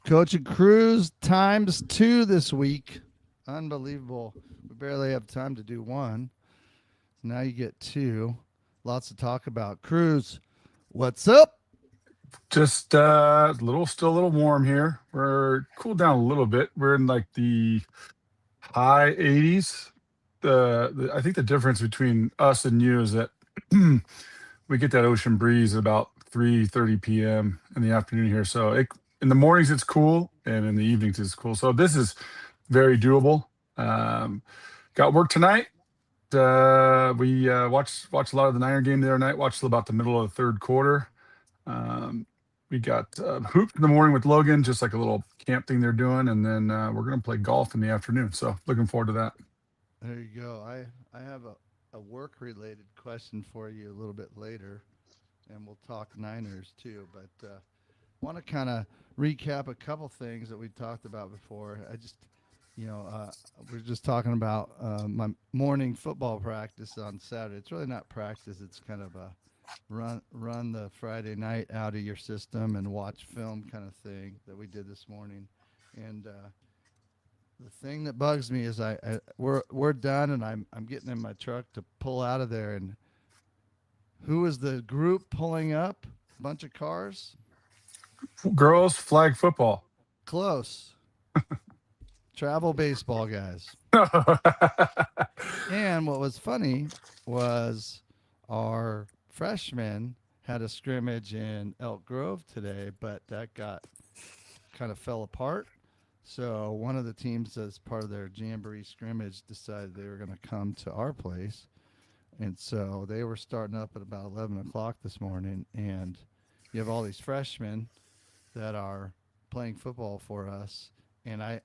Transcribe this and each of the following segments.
Coach and Kreuz times 2 this week. Unbelievable. We barely have time to do one. Now you get 2. Lots to talk about. Kreuz, what's up? Just still a little warm here. We're cooled down a little bit. We're in like the high 80s. I think the difference between us and you is that we get that ocean breeze at about 3:30 p.m. in the afternoon here. So in the mornings it's cool, and in the evenings it's cool. So this is very doable. Um, got work tonight. We watched a lot of the Niner game the other night. Watched till about the middle of the third quarter. Um, we got hoop in the morning with Logan, just like a little camp thing they're doing, and then we're gonna play golf in the afternoon. So looking forward to that. There you go. I have a work related question for you a little bit later, and we'll talk Niners too. But want to kind of recap a couple things that we talked about before. We're just talking about my morning football practice on Saturday. It's really not practice. It's kind of a run the Friday night out of your system and watch film kind of thing that we did this morning. And the thing that bugs me is we're done and I'm getting in my truck to pull out of there, and who is the group pulling up? A bunch of cars. Girls flag football. Close. Travel baseball guys. And what was funny was our freshmen had a scrimmage in Elk Grove today, but that got kind of fell apart. So one of the teams, as part of their jamboree scrimmage, decided they were going to come to our place, and so they were starting up at about 11 o'clock this morning. And you have all these freshmen that are playing football for us. And I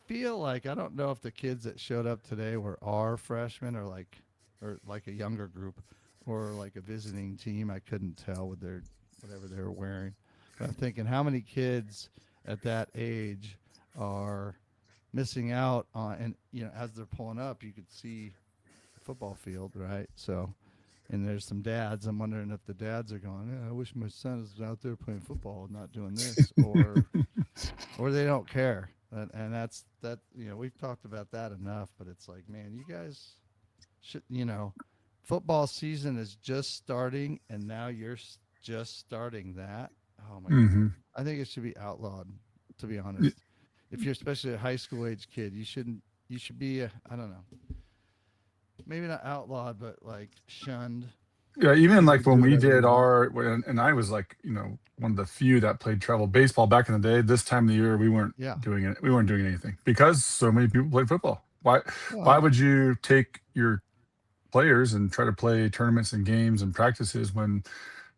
feel like I don't know if the kids that showed up today were our freshmen or like a younger group or like a visiting team. I couldn't tell with their whatever they were wearing. But I'm thinking how many kids at that age are missing out on, and as they're pulling up you could see the football field, right? So, and there's some dads. I'm wondering if the dads are going, yeah, I wish my son was out there playing football, not doing this, or they don't care. And that's that. We've talked about that enough. But it's like, man, you guys should. Football season is just starting, and now you're just starting that. Oh my god! hmm I think it should be outlawed. To be honest, if you're especially a high school age kid, you shouldn't. You should be. I don't know. Maybe not outlawed, but like shunned. Yeah, even You like could when do we whatever you did want. and I was like, one of the few that played travel baseball back in the day. This time of the year, we weren't Yeah. doing it. We weren't doing anything because so many people played football. Why Well, would you take your players and try to play tournaments and games and practices when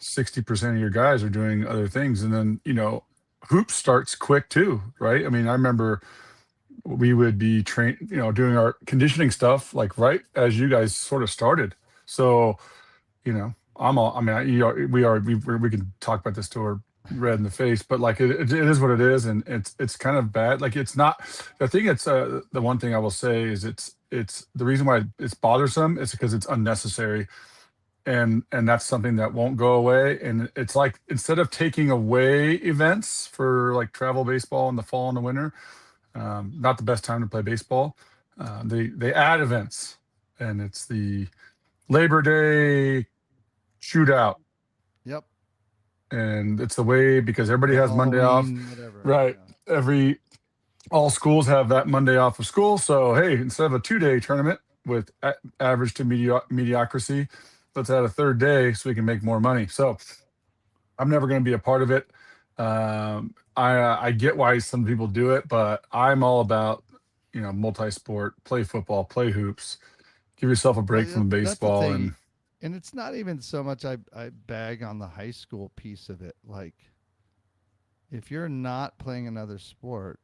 60% of your guys are doing other things? And then, hoops starts quick too, right? I mean, I remember we would be doing our conditioning stuff like right as you guys sort of started. So, I'm all, I mean, we can talk about this till we're red in the face, but like it is what it is. And it's kind of bad. Like it's not, I think it's, the one thing I will say is it's the reason why it's bothersome is because it's unnecessary. And that's something that won't go away. And it's like, instead of taking away events for like travel baseball in the fall and the winter, not the best time to play baseball. They add events, and it's the Labor Day shootout, yep. and it's the way because everybody The has Monday off, Halloween, whatever. right? Yeah. Every all schools have that Monday off of school, so hey, instead of a 2-day tournament with average to mediocrity, let's add a third day so we can make more money. So I'm never going to be a part of it. I get why some people do it, but I'm all about multi-sport, play football, play hoops, give yourself a Well, break from that's the baseball, thing. and And it's not even so much I bag on the high school piece of it. Like, if you're not playing another sport,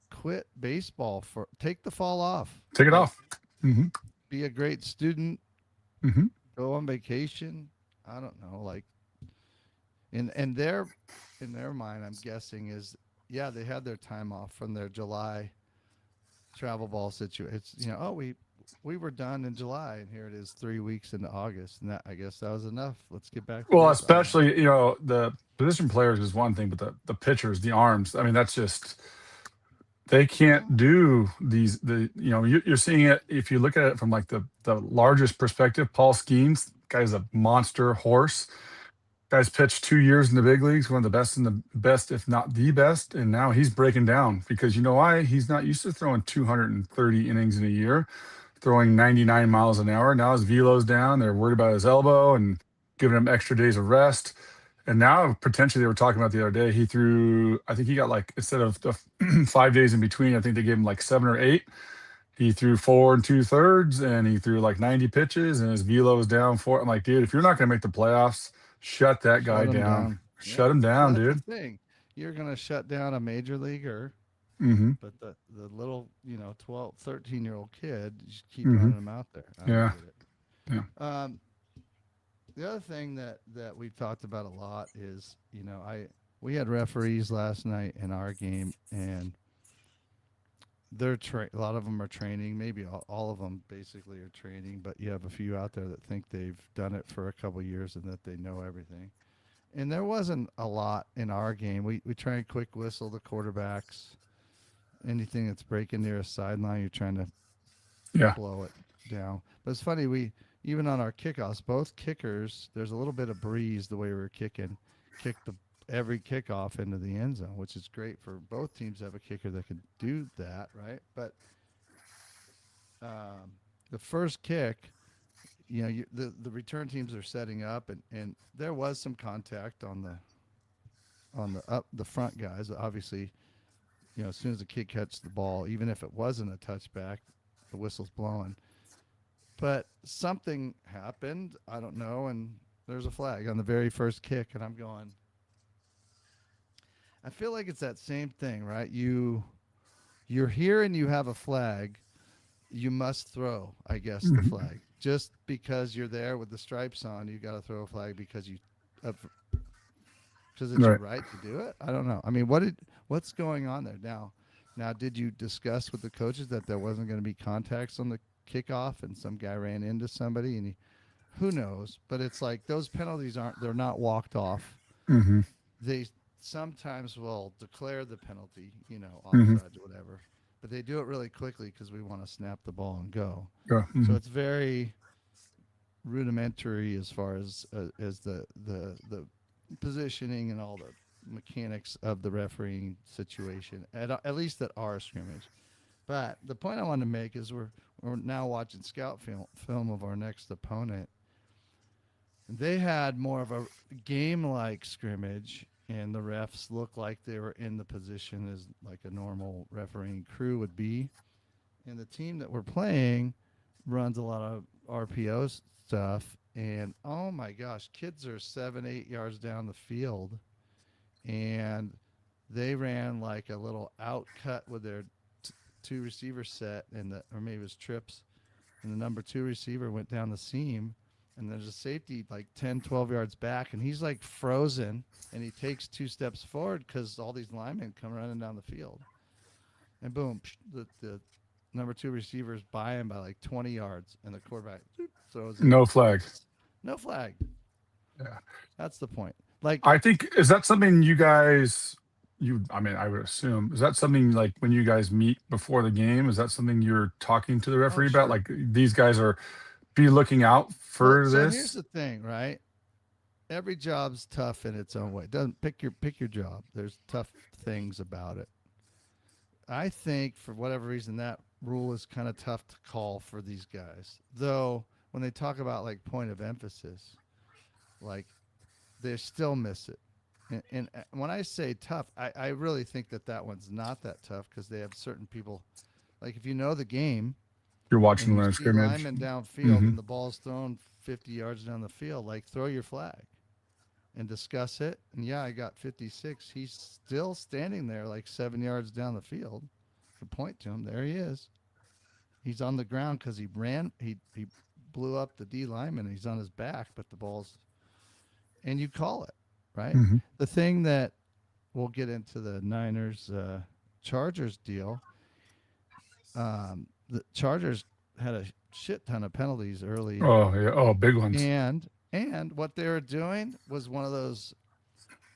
quit baseball for take the fall off. take it Like, off. hmm be a great student, hmm go on vacation. I don't know. Like, and their in their mind, I'm guessing is they had their time off from their July travel ball situation. It's oh we were done in July, and here it is 3 weeks into August, and that I guess that was enough. Let's get back to Well, baseball. especially the position players is one thing, but the pitchers, the arms. I mean, that's just they can't Well, do these. You're seeing it if you look at it from like the largest perspective. Paul Skeens, guy's a monster horse. Guy's pitched 2 years in the big leagues, one of the best in the best, if not the best, and now he's breaking down because you know why? He's not used to throwing 230 innings in a year, throwing 99 miles an hour. Now his velo's down. They're worried about his elbow and giving him extra days of rest. And now potentially they were talking about the other day, he threw, I think he got like, instead of the 5 days in between, I think they gave him like 7 or 8. He threw 4 2/3 and he threw like 90 pitches and his velo was down for. I'm like, dude, if you're not going to make the playoffs, shut that guy shut them down. down. Shut Yeah. him Well, down, that's the dude. thing. You're gonna shut down a major leaguer, Mm-hmm. but the little 12, 13-year-old kid, you just keep Mm-hmm. running them out there. I don't Yeah. get it. Yeah. Um, the other thing that we've talked about a lot is I we had referees last night in our game, and a lot of them are training. Maybe all of them basically are training, but you have a few out there that think they've done it for a couple years and that they know everything. And there wasn't a lot in our game. We try and quick whistle the quarterbacks. Anything that's breaking near a sideline, you're trying to Yeah. blow it down. But it's funny, we even on our kickoffs, both kickers, there's a little bit of breeze the way we were kicking, kick the every kickoff into the end zone, which is great for both teams to have a kicker that can do that, right? But the first kick, the return teams are setting up, and there was some contact on the front guys. Obviously, as soon as the kid catches the ball, even if it wasn't a touchback, the whistle's blowing. But something happened, I don't know, and there's a flag on the very first kick, and I'm going. I feel like it's that same thing, right? You're here and you have a flag, you must throw, I guess, the Mm-hmm. flag. Just because you're there with the stripes on, you got to throw a flag because it's your Right. right to do it. I don't know. I mean, what's going on there now? Now, did you discuss with the coaches that there wasn't going to be contacts on the kickoff and some guy ran into somebody and who knows? But it's like those penalties they're not walked off. Mm-hmm. They sometimes will declare the penalty, Mm-hmm. offsides or whatever, but they do it really quickly because we want to snap the ball and go. Yeah. So Mm-hmm. it's very rudimentary as far as the positioning and all the mechanics of the refereeing situation at least at our scrimmage. But the point I want to make is we're now watching scout film of our next opponent. They had more of a game like scrimmage, and the refs looked like they were in the position as like a normal refereeing crew would be. And the team that we're playing runs a lot of RPO stuff. And oh my gosh, kids are 7, 8 yards down the field, and they ran like a little out cut with their two receiver set, or maybe it was trips, and the number two receiver went down the seam, and there's a safety like 10, 12 yards back, and he's like frozen, and he takes 2 steps forward because all these linemen come running down the field, and boom, the number two receivers by him by like 20 yards, and the quarterback throws it. No flag. No flag. Yeah. That's the point. Like, I think is that something you guys I mean, I would assume, is that something like when you guys meet before the game, is that something you're talking to the oh, referee about? sure. Like these guys are be looking out Well, for so here's this? the thing, right? Every job's tough in its own way. Doesn't pick your job. There's tough things about it. I think for whatever reason that rule is kind of tough to call for these guys. Though when they talk about like point of emphasis, like they still miss it. And when I say tough, I really think that one's not that tough because they have certain people. Like if you know the game You're and watching you the line of see scrimmage. linemen downfield Hmm. and the ball's thrown 50 yards down the field, like throw your flag and discuss it. And yeah, I got 56. He's still standing there like 7 yards down the field. You point to him. There he is. He's on the ground because he ran. He blew up the D lineman. He's on his back, but the ball's and you call it right. Hmm. The thing that we'll get into the Niners Chargers deal. The Chargers had a shit ton of penalties early, Oh yeah. Oh, big ones. and what they were doing was one of those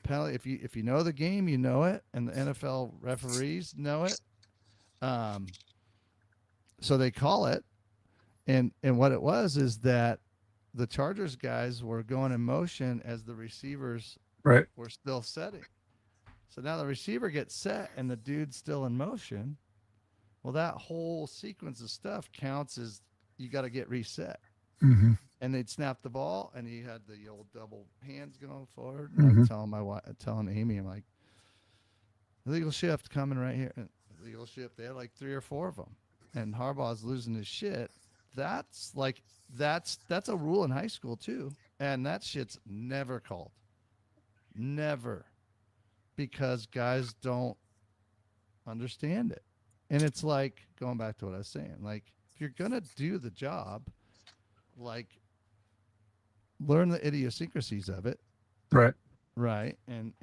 penalty. If you know the game, you know it, and the NFL referees know it. Um, so they call it, and what it was is that the Chargers guys were going in motion as the receivers Right. were still setting. So now the receiver gets set and the dude's still in motion. Well, that whole sequence of stuff counts as you got to get reset. Hmm. And they'd snap the ball, and he had the old double hands going forward. And I'm Hmm. telling my wife, telling Amy, I'm like, illegal shift coming right here. Illegal shift. They had like three or four of them, and Harbaugh's losing his shit. That's like that's a rule in high school too, and that shit's never called, never, because guys don't understand it. And it's like going back to what I was saying. Like if you're gonna do the job, like learn the idiosyncrasies of it, Right. right, and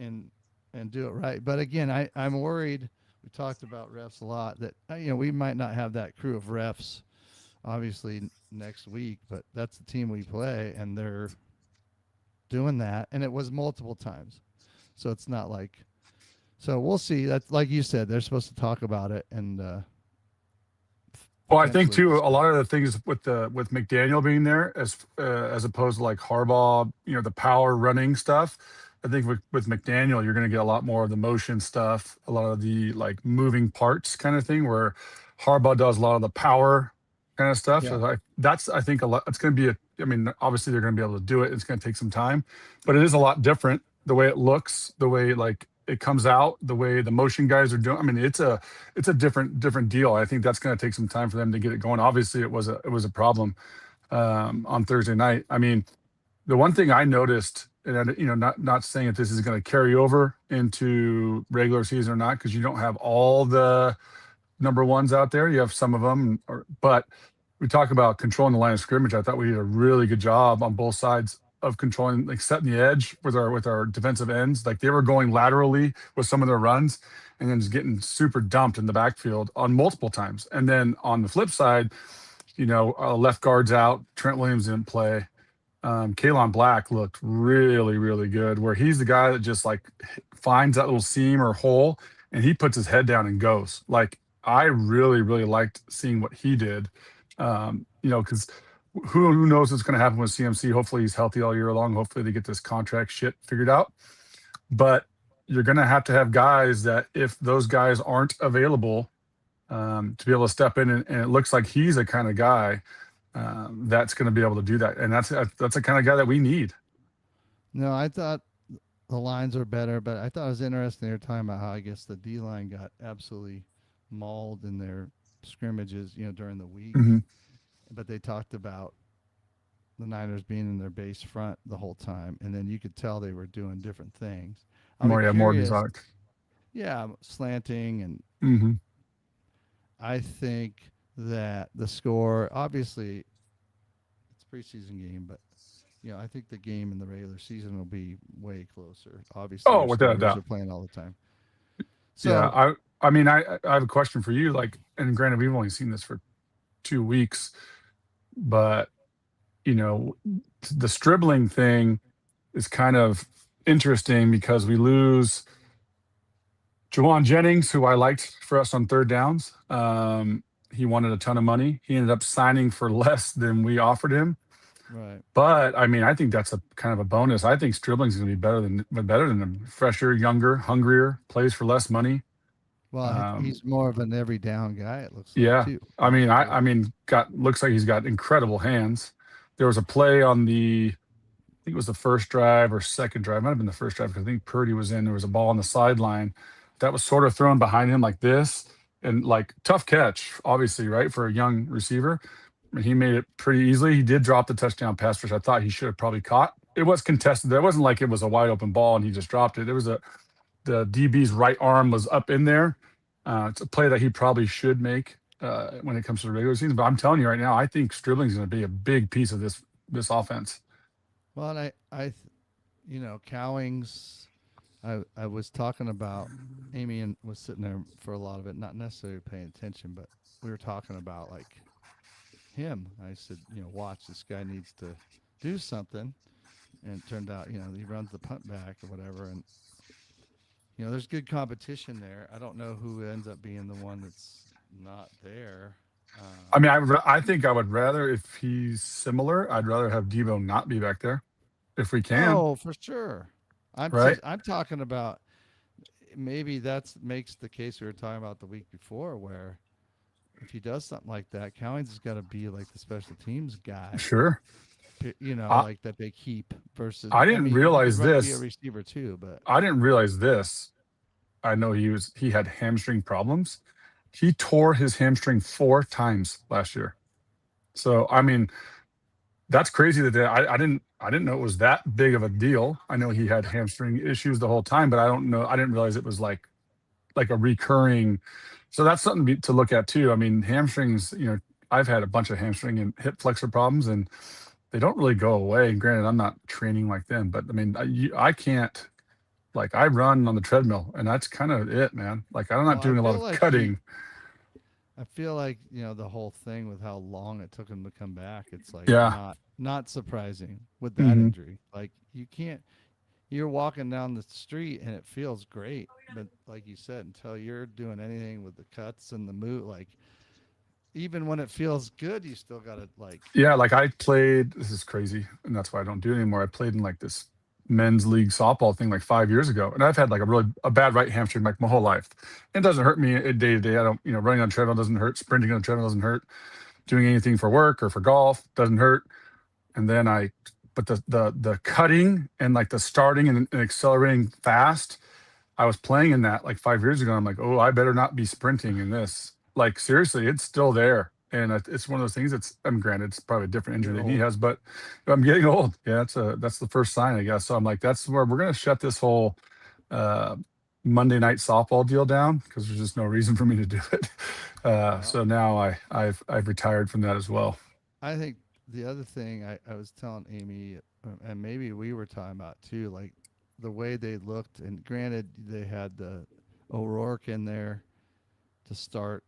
do it right. But again, I'm worried. We talked about refs a lot. That we might not have that crew of refs obviously next week, but that's the team we play, and they're doing that, and it was multiple times. So it's not like so we'll see. That's like you said, they're supposed to talk about it and Well, I think potentially too, a discuss. lot of the things with McDaniel being there, as opposed to like Harbaugh, the power running stuff. I think with McDaniel, you're going to get a lot more of the motion stuff, a lot of the like moving parts kind of thing, where Harbaugh does a lot of the power kind of stuff. Yeah. So that's I think a lot. It's going to be a. I mean, obviously they're going to be able to do it. It's going to take some time, but it is a lot different the way it looks, the way like it comes out, the way the motion guys are doing. I mean, it's a different deal. I think that's going to take some time for them to get it going. Obviously, it was a problem on Thursday night. I mean, the one thing I noticed, and not saying that this is going to carry over into regular season or not, because you don't have all the number ones out there. You have some of them, but we talk about controlling the line of scrimmage. I thought we did a really good job on both sides of controlling, like setting the edge with our defensive ends. Like they were going laterally with some of their runs, and then just getting super dumped in the backfield on multiple times. And then on the flip side, left guards out. Trent Williams didn't play. Kalon Black looked really, really good, where he's the guy that just like finds that little seam or hole and he puts his head down and goes. Like I really, really liked seeing what he did. Because who knows what's going to happen with CMC? Hopefully he's healthy all year long. Hopefully they get this contract shit figured out. But you're going to have guys that if those guys aren't available, to be able to step in, and it looks like he's a kind of guy that's going to be able to do that, and that's the kind of guy that we need. No, I thought the lines were better, but I thought it was interesting they were talking about how I guess the D line got absolutely mauled in their scrimmages, during the week. Hmm. But they talked about the Niners being in their base front the whole time, and then you could tell they were doing different things. I'll be More curious. exotic. Yeah, slanting, and Hmm. I think that the score obviously it's a preseason game, but I think the game in the regular season will be way closer. Obviously, Oh, your without a starters doubt. are playing all the time. Yeah, So, I mean, I have a question for you. Like, and granted, we've only seen this for 2 weeks, but you know, the Stribling thing is kind of interesting because we lose Jawan Jennings, who I liked for us on third downs. He wanted a ton of money. He ended up signing for less than we offered him. right. But I mean, I think that's a kind of a bonus. I think Stribling's going to be better than him. Fresher, younger, hungrier, plays for less money. Well, Um, he's more of an every down guy. It looks like yeah, too, I right? mean, So, I mean, got looks like he's got incredible hands. There was a play on I think it was the first drive or second drive. Might have been the first drive because I think Purdy was in. There was a ball on the sideline that was sort of thrown behind him like this, and like tough catch, obviously, right, for a young receiver. And he made it pretty easily. He did drop the touchdown pass, which I thought he should have probably caught. It was contested. It wasn't like it was a wide open ball and he just dropped it. There was the DB's right arm was up in there. It's a play that he probably should make when it comes to the regular season. But I'm telling you right now, I think Stribling's going to be a big piece of this offense. well, and Cowings. I was talking about Amy and was sitting there for a lot of it, not necessarily paying attention, but we were talking about like him. I said, watch, this guy needs to do something. And it turned out, he runs the punt back or whatever. And, there's good competition there. I don't know who ends up being the one that's not there. I mean, Um, I think I would rather, if he's similar, I'd rather have Debo not be back there if we can, oh, for sure. right? I'm talking about maybe that's makes the case we were talking about the week before, where if he does something like that, Cowens has got to be like the special teams guy, Sure. I like that they keep versus. I I didn't mean, he could realize be a this. receiver too, but I didn't realize this. I know he had hamstring problems. He tore his hamstring 4 times last year. So I mean, that's crazy that I didn't know it was that big of a deal. I know he had hamstring issues the whole time, but I didn't realize it was like a recurring. So that's something to look at too. I mean, hamstrings. I've had a bunch of hamstring and hip flexor problems, and they don't really go away. Granted, I'm not training like them, but I mean, I can't. Like I run on the treadmill, and that's kind of it, man. Like I'm well, not doing a lot of cutting. I feel like the whole thing with how long it took him to come back. It's like Yeah. not surprising with that Hmm. injury. Like you can't. You're walking down the street and it feels great, but like you said, until you're doing anything with the cuts and the move, like even when it feels good, you still gotta like. Yeah, like I played. This is crazy, and that's why I don't do it anymore. I played in like this men's league softball thing like 5 years ago, and I've had like a bad right hamstring like my whole life. It doesn't hurt me day to day. I don't, running on treadmill doesn't hurt. Sprinting on treadmill doesn't hurt. Doing anything for work or for golf doesn't hurt. And then but the cutting and like the starting and accelerating fast, I was playing in that like 5 years ago. I'm like, oh, I better not be sprinting in this. Like seriously, it's still there, and it's one of those things. I'm granted, it's probably a different injury You're than he old. has, but I'm getting old. Yeah, that's the first sign, I guess. So I'm like, that's where we're gonna shut this whole uh, Monday night softball deal down because there's just no reason for me to do it. Well, So now I've retired from that as well. I think the other thing I was telling Amy, and maybe we were talking about too, like the way they looked. And granted, they had the O'Rourke in there to start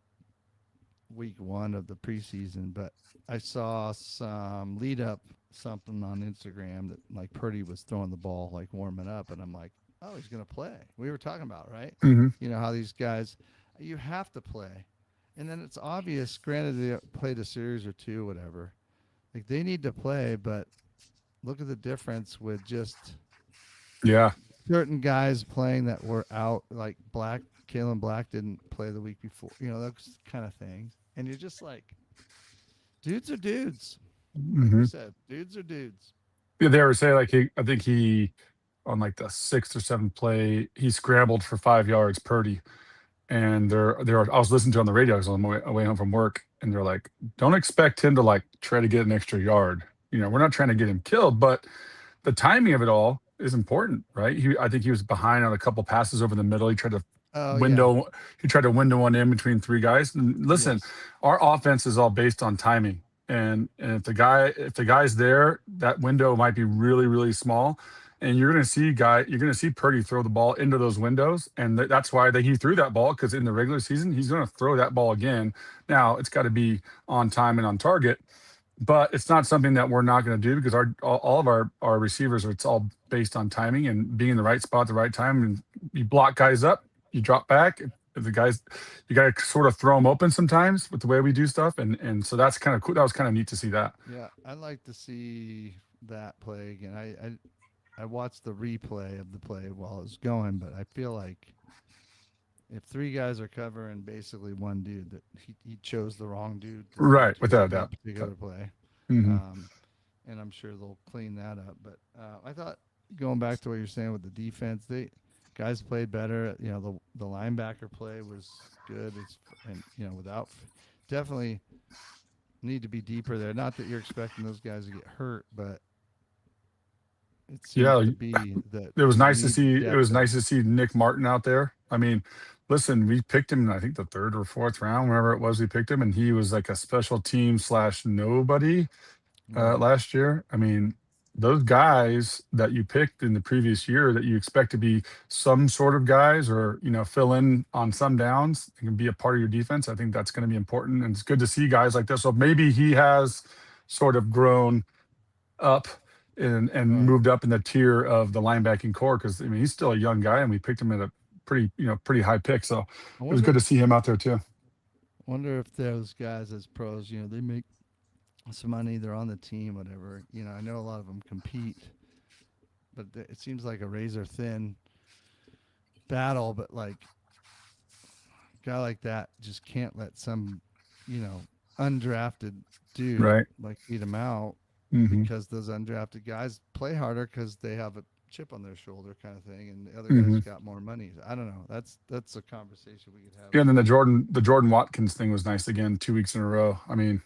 week 1 of the preseason, but I saw some lead up something on Instagram that like Purdy was throwing the ball like warming up, and I'm like, oh, he's gonna play. We were talking about, right? Hmm. How these guys, you have to play, and then it's obvious. Granted, they played a series or two, whatever. Like they need to play, but look at the difference with just Yeah. certain guys playing that were out. Like Kalen Black didn't play the week before. Those kind of things, and you're just like, dudes are dudes. Like we Hmm. said, dudes are dudes. Yeah, they were saying like I think he on like the sixth or seventh play, he scrambled for 5 yards, Purdy. And I was listening to on the radio. I was on my way home from work, and they're like, "Don't expect him to like try to get an extra yard. We're not trying to get him killed, but the timing of it all is important, right? I think he was behind on a couple passes over the middle. Oh yeah, Window, he tried to window one in between three guys. And listen, yes. our offense is all based on timing, and if the guy's there, that window might be really really small, and you're gonna see Purdy throw the ball into those windows, and that's why he threw that ball, because in the regular season he's going to throw that ball again. Now it's got to be on time and on target, but it's not something that we're not going to do, because all of our receivers, it's all based on timing and being in the right spot at the right time. And you block guys up, you drop back. If the guys, you got to sort of throw them open sometimes with the way we do stuff, and so that's kind of cool. That was kind of neat to see that. Yeah, I'd like to see that play again. I watched the replay of the play while it was going, but I feel like if three guys are covering basically one dude, that he chose the wrong dude to throw Right, to without a that doubt. particular play. Mm-hmm. Um, and I'm sure they'll clean that up. But I thought, going back to what you're saying with the defense, they guys played better. The linebacker play was good. And without definitely need to be deeper there. Not that you're expecting those guys to get hurt, but it seems Yeah, to be that it was you nice to need see. It depth was there. nice to see Nick Martin out there. I mean, listen, we picked him in, I think, the third or fourth round, whenever it was we picked him, and he was like a special team slash nobody Right. last year. I mean, those guys that you picked in the previous year that you expect to be some sort of guys or, fill in on some downs and can be a part of your defense. I think that's going to be important. And it's good to see guys like this. So maybe he has sort of grown up and Right. moved up in the tier of the linebacking core because I mean he's still a young guy and we picked him at a pretty high pick. So I it was good wonder to see him out there too. wonder if those guys as pros, they make some money. They're on the team, whatever. I know a lot of them compete, but it seems like a razor thin battle. But like a guy like that just can't let some, you know, undrafted dude Right. like beat him out Hmm. because those undrafted guys play harder because they have a chip on their shoulder kind of thing, and the other Hmm. guys got more money. I don't know. That's a conversation we could have Yeah, and then the sometime. Jordan Watkins thing was nice again, 2 weeks in a row. I mean,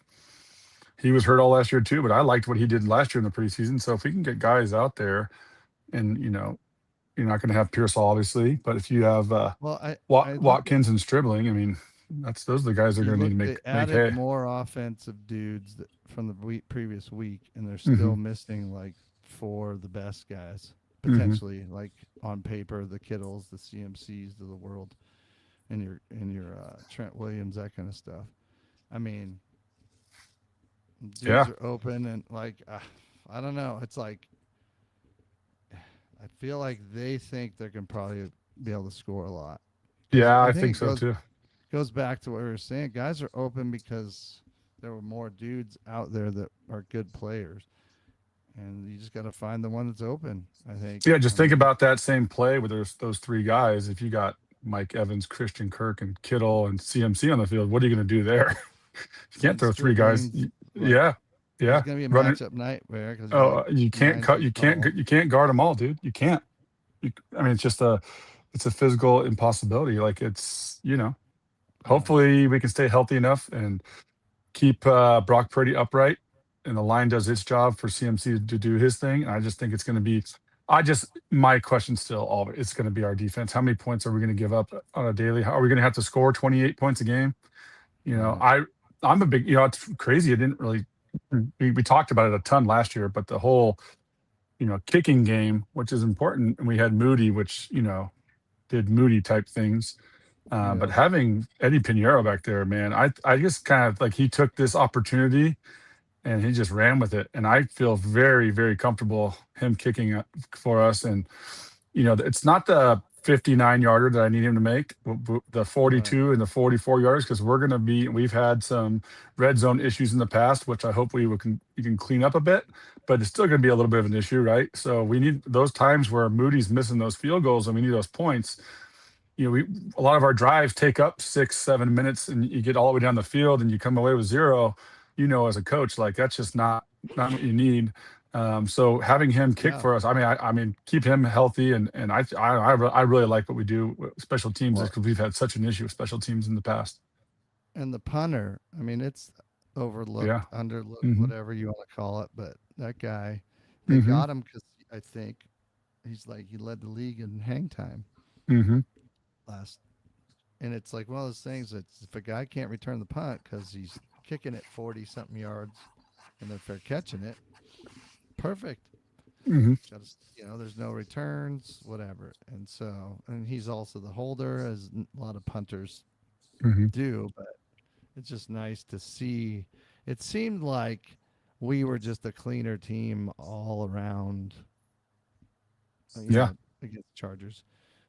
he was hurt all last year too, but I liked what he did last year in the preseason. So if we can get guys out there, and you're not going to have Pearsall obviously, but if you have Well, I look at Watkins and Stribling, I mean, those are the guys that are you going to need look to they make added hay. more offensive dudes from the previous week, and they're Hmm. still missing like four of the best guys Hmm. potentially, like on paper, the Kittles, the CMCs of the world, and your Trent Williams, that kind of stuff. I mean, dudes Yeah, are open, and like I don't know. It's like I feel like they think they can probably be able to score a lot because yeah, I I think think it so too. goes back to what we were saying. Guys are open because there were more dudes out there that are good players, and you just got to find the one that's open. I think. Yeah, I just think mean, about that same play with those three guys. If you got Mike Evans, Christian Kirk, and Kittle and CMC on the field, what are you going to do there? You can't and throw three guys. Stribling's like Yeah, there's yeah, going to be a running. matchup nightmare because he's Oh, like you can't nine cut. feet You can't. tall. You can't guard them all, dude. You can't. I mean, it's a physical impossibility. Like it's. Right. Hopefully we can stay healthy enough and keep Brock Purdy upright, and the line does its job for CMC to do his thing. And I just think it's going to be. My question still, all it's going to be our defense. How many points are we going to give up on a daily? How are we going to have to score 28 points a game? You know, Right. I I'm a big. It's crazy. I didn't really. We talked about it a ton last year, but the whole kicking game, which is important, and we had Moody, which did Moody type things. But Yeah. having Eddie Pinheiro back there, man, I just kind of like he took this opportunity and he just ran with it, and I feel very very comfortable him kicking it for us. And it's not the 59 yarder that I need him to make, the Right. 42 and the 44 yards, because we've had some red zone issues in the past, which I hope we can clean up a bit, but it's still going to be a little bit of an issue, right? So we need those times where Moody's missing those field goals and we need those points. We a lot of our drives take up 6 7 minutes, and you get all the way down the field and you come away with zero. As a coach, like that's just not what you need. So having him kick Yeah. for us, I mean, keep him healthy, and I really like what we do with special teams, Well, because we've had such an issue with special teams in the past. and the punter, I mean, it's Yeah. overlooked, underlooked, Hmm. whatever you want to call it. But that guy, they Hmm. got him because I think he led the league in hang time Hmm. last. And it's like one of those things that if a guy can't return the punt because he's kicking it 40 something yards and they're fair catching it, perfect. Hmm. There's no returns, whatever. And he's also the holder, as a lot of punters Hmm. do. But it's just nice to see. It seemed like we were just a cleaner team all around, Yeah. against the Chargers,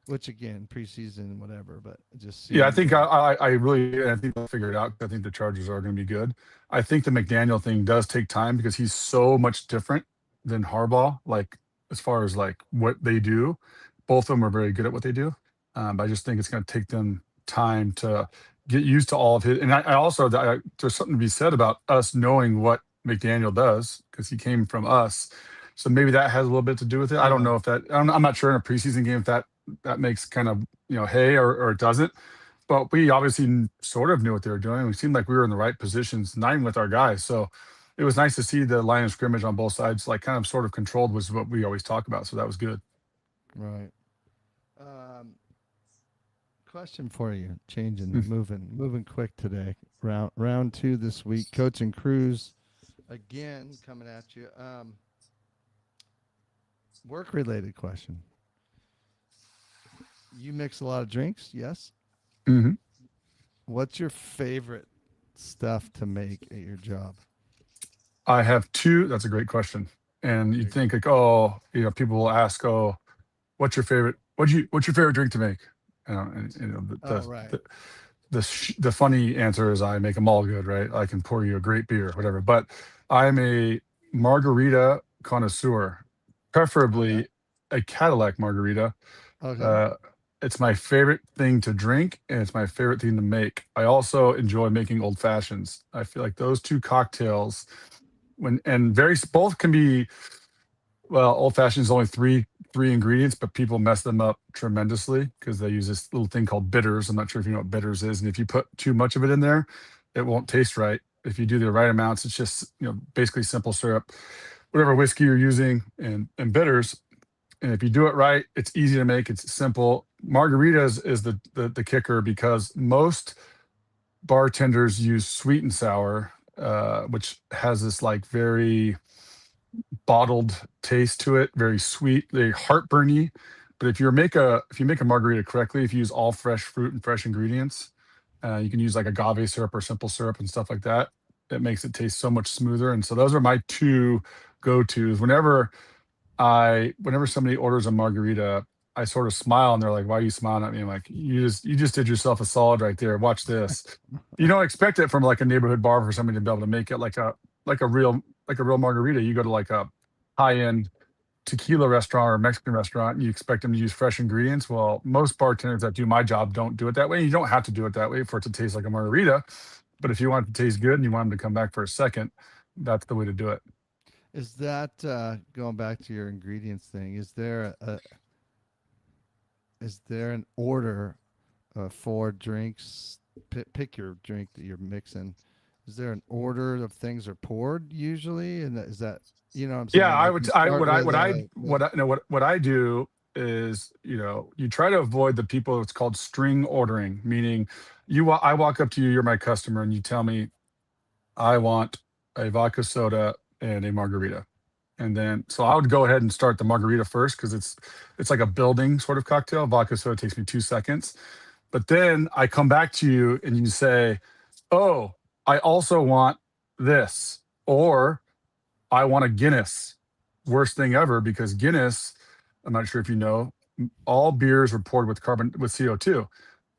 which again, preseason, whatever, but it just Yeah, I seemed think like, I think they'll figure it out. I think the Chargers are going to be good. I think the McDaniel thing does take time because he's so much different than Harbaugh. Like as far as like what they do, both of them are very good at what they do. But I just think it's going to take them time to get used to all of his. And I also there's something to be said about us knowing what McDaniel does because he came from us. So maybe that has a little bit to do with it. I don't yeah, know if that. I'm not sure in a preseason game if that makes kind of hay or it doesn't. But we obviously sort of knew what they were doing. We seemed like we were in the right positions, not even with our guys. So it was nice to see the line of scrimmage on both sides, like kind of sort of controlled, was what we always talk about. So that was good. right. Um, Question for you, changing, Mm. moving quick today. Round two this week. Coach and Cruz again coming at you. Work related question. You mix a lot of drinks, yes? Hmm. What's your favorite stuff to make at your job? I have two. That's a great question. And There you'd you go. think like, oh, people will ask, oh, what's your favorite drink to make? And Oh, right. the funny answer is I make them all good, right? I can pour you a great beer, whatever. But I'm a margarita connoisseur, Okay. preferably a Cadillac margarita. Okay. Uh, it's my favorite thing to drink, and it's my favorite thing to make. I also enjoy making old fashions. I feel like those two cocktails, when and very both can be well, old fashioned is only three ingredients, but people mess them up tremendously because they use this little thing called bitters. I'm not sure if you know what bitters is, and if you put too much of it in there, it won't taste right. If you do the right amounts, it's just basically simple syrup, whatever whiskey you're using, and bitters. And if you do it right, it's easy to make. It's simple. Margaritas is the kicker because most bartenders use sweet and sour, which has this like very bottled taste to it, very sweet, very heartburny. But if you make a margarita correctly, if you use all fresh fruit and fresh ingredients, you can use like agave syrup or simple syrup and stuff like that. It makes it taste so much smoother. And so those are my two go-tos. Whenever somebody orders a margarita, I sort of smile and they're like, "Why are you smiling at me?" I'm like, "You just did yourself a solid right there. Watch this." You don't expect it from like a neighborhood bar for somebody to be able to make it like a real margarita. You go to like a high-end tequila restaurant or Mexican restaurant and you expect them to use fresh ingredients. Well, most bartenders that do my job don't do it that way. You don't have to do it that way for it to taste like a margarita. But if you want it to taste good and you want them to come back for a second, that's the way to do it. Is that going back to your ingredients thing? Is there an order for drinks? Pick your drink that you're mixing. Is there an order of things are poured usually? And is that what I'm Yeah, saying? I Like would. you I start what I with what I the what I no, what I do is you try to avoid the people. It's called string ordering, meaning I walk up to you, you're my customer, and you tell me I want a vodka soda and a margarita. And then so I would go ahead and start the margarita first because it's like a building sort of cocktail. Vodka soda takes me 2 seconds. But then I come back to you and you say, "Oh, I also want this," or "I want a Guinness." Worst thing ever because Guinness, I'm not sure if you know, all beers are poured with CO2.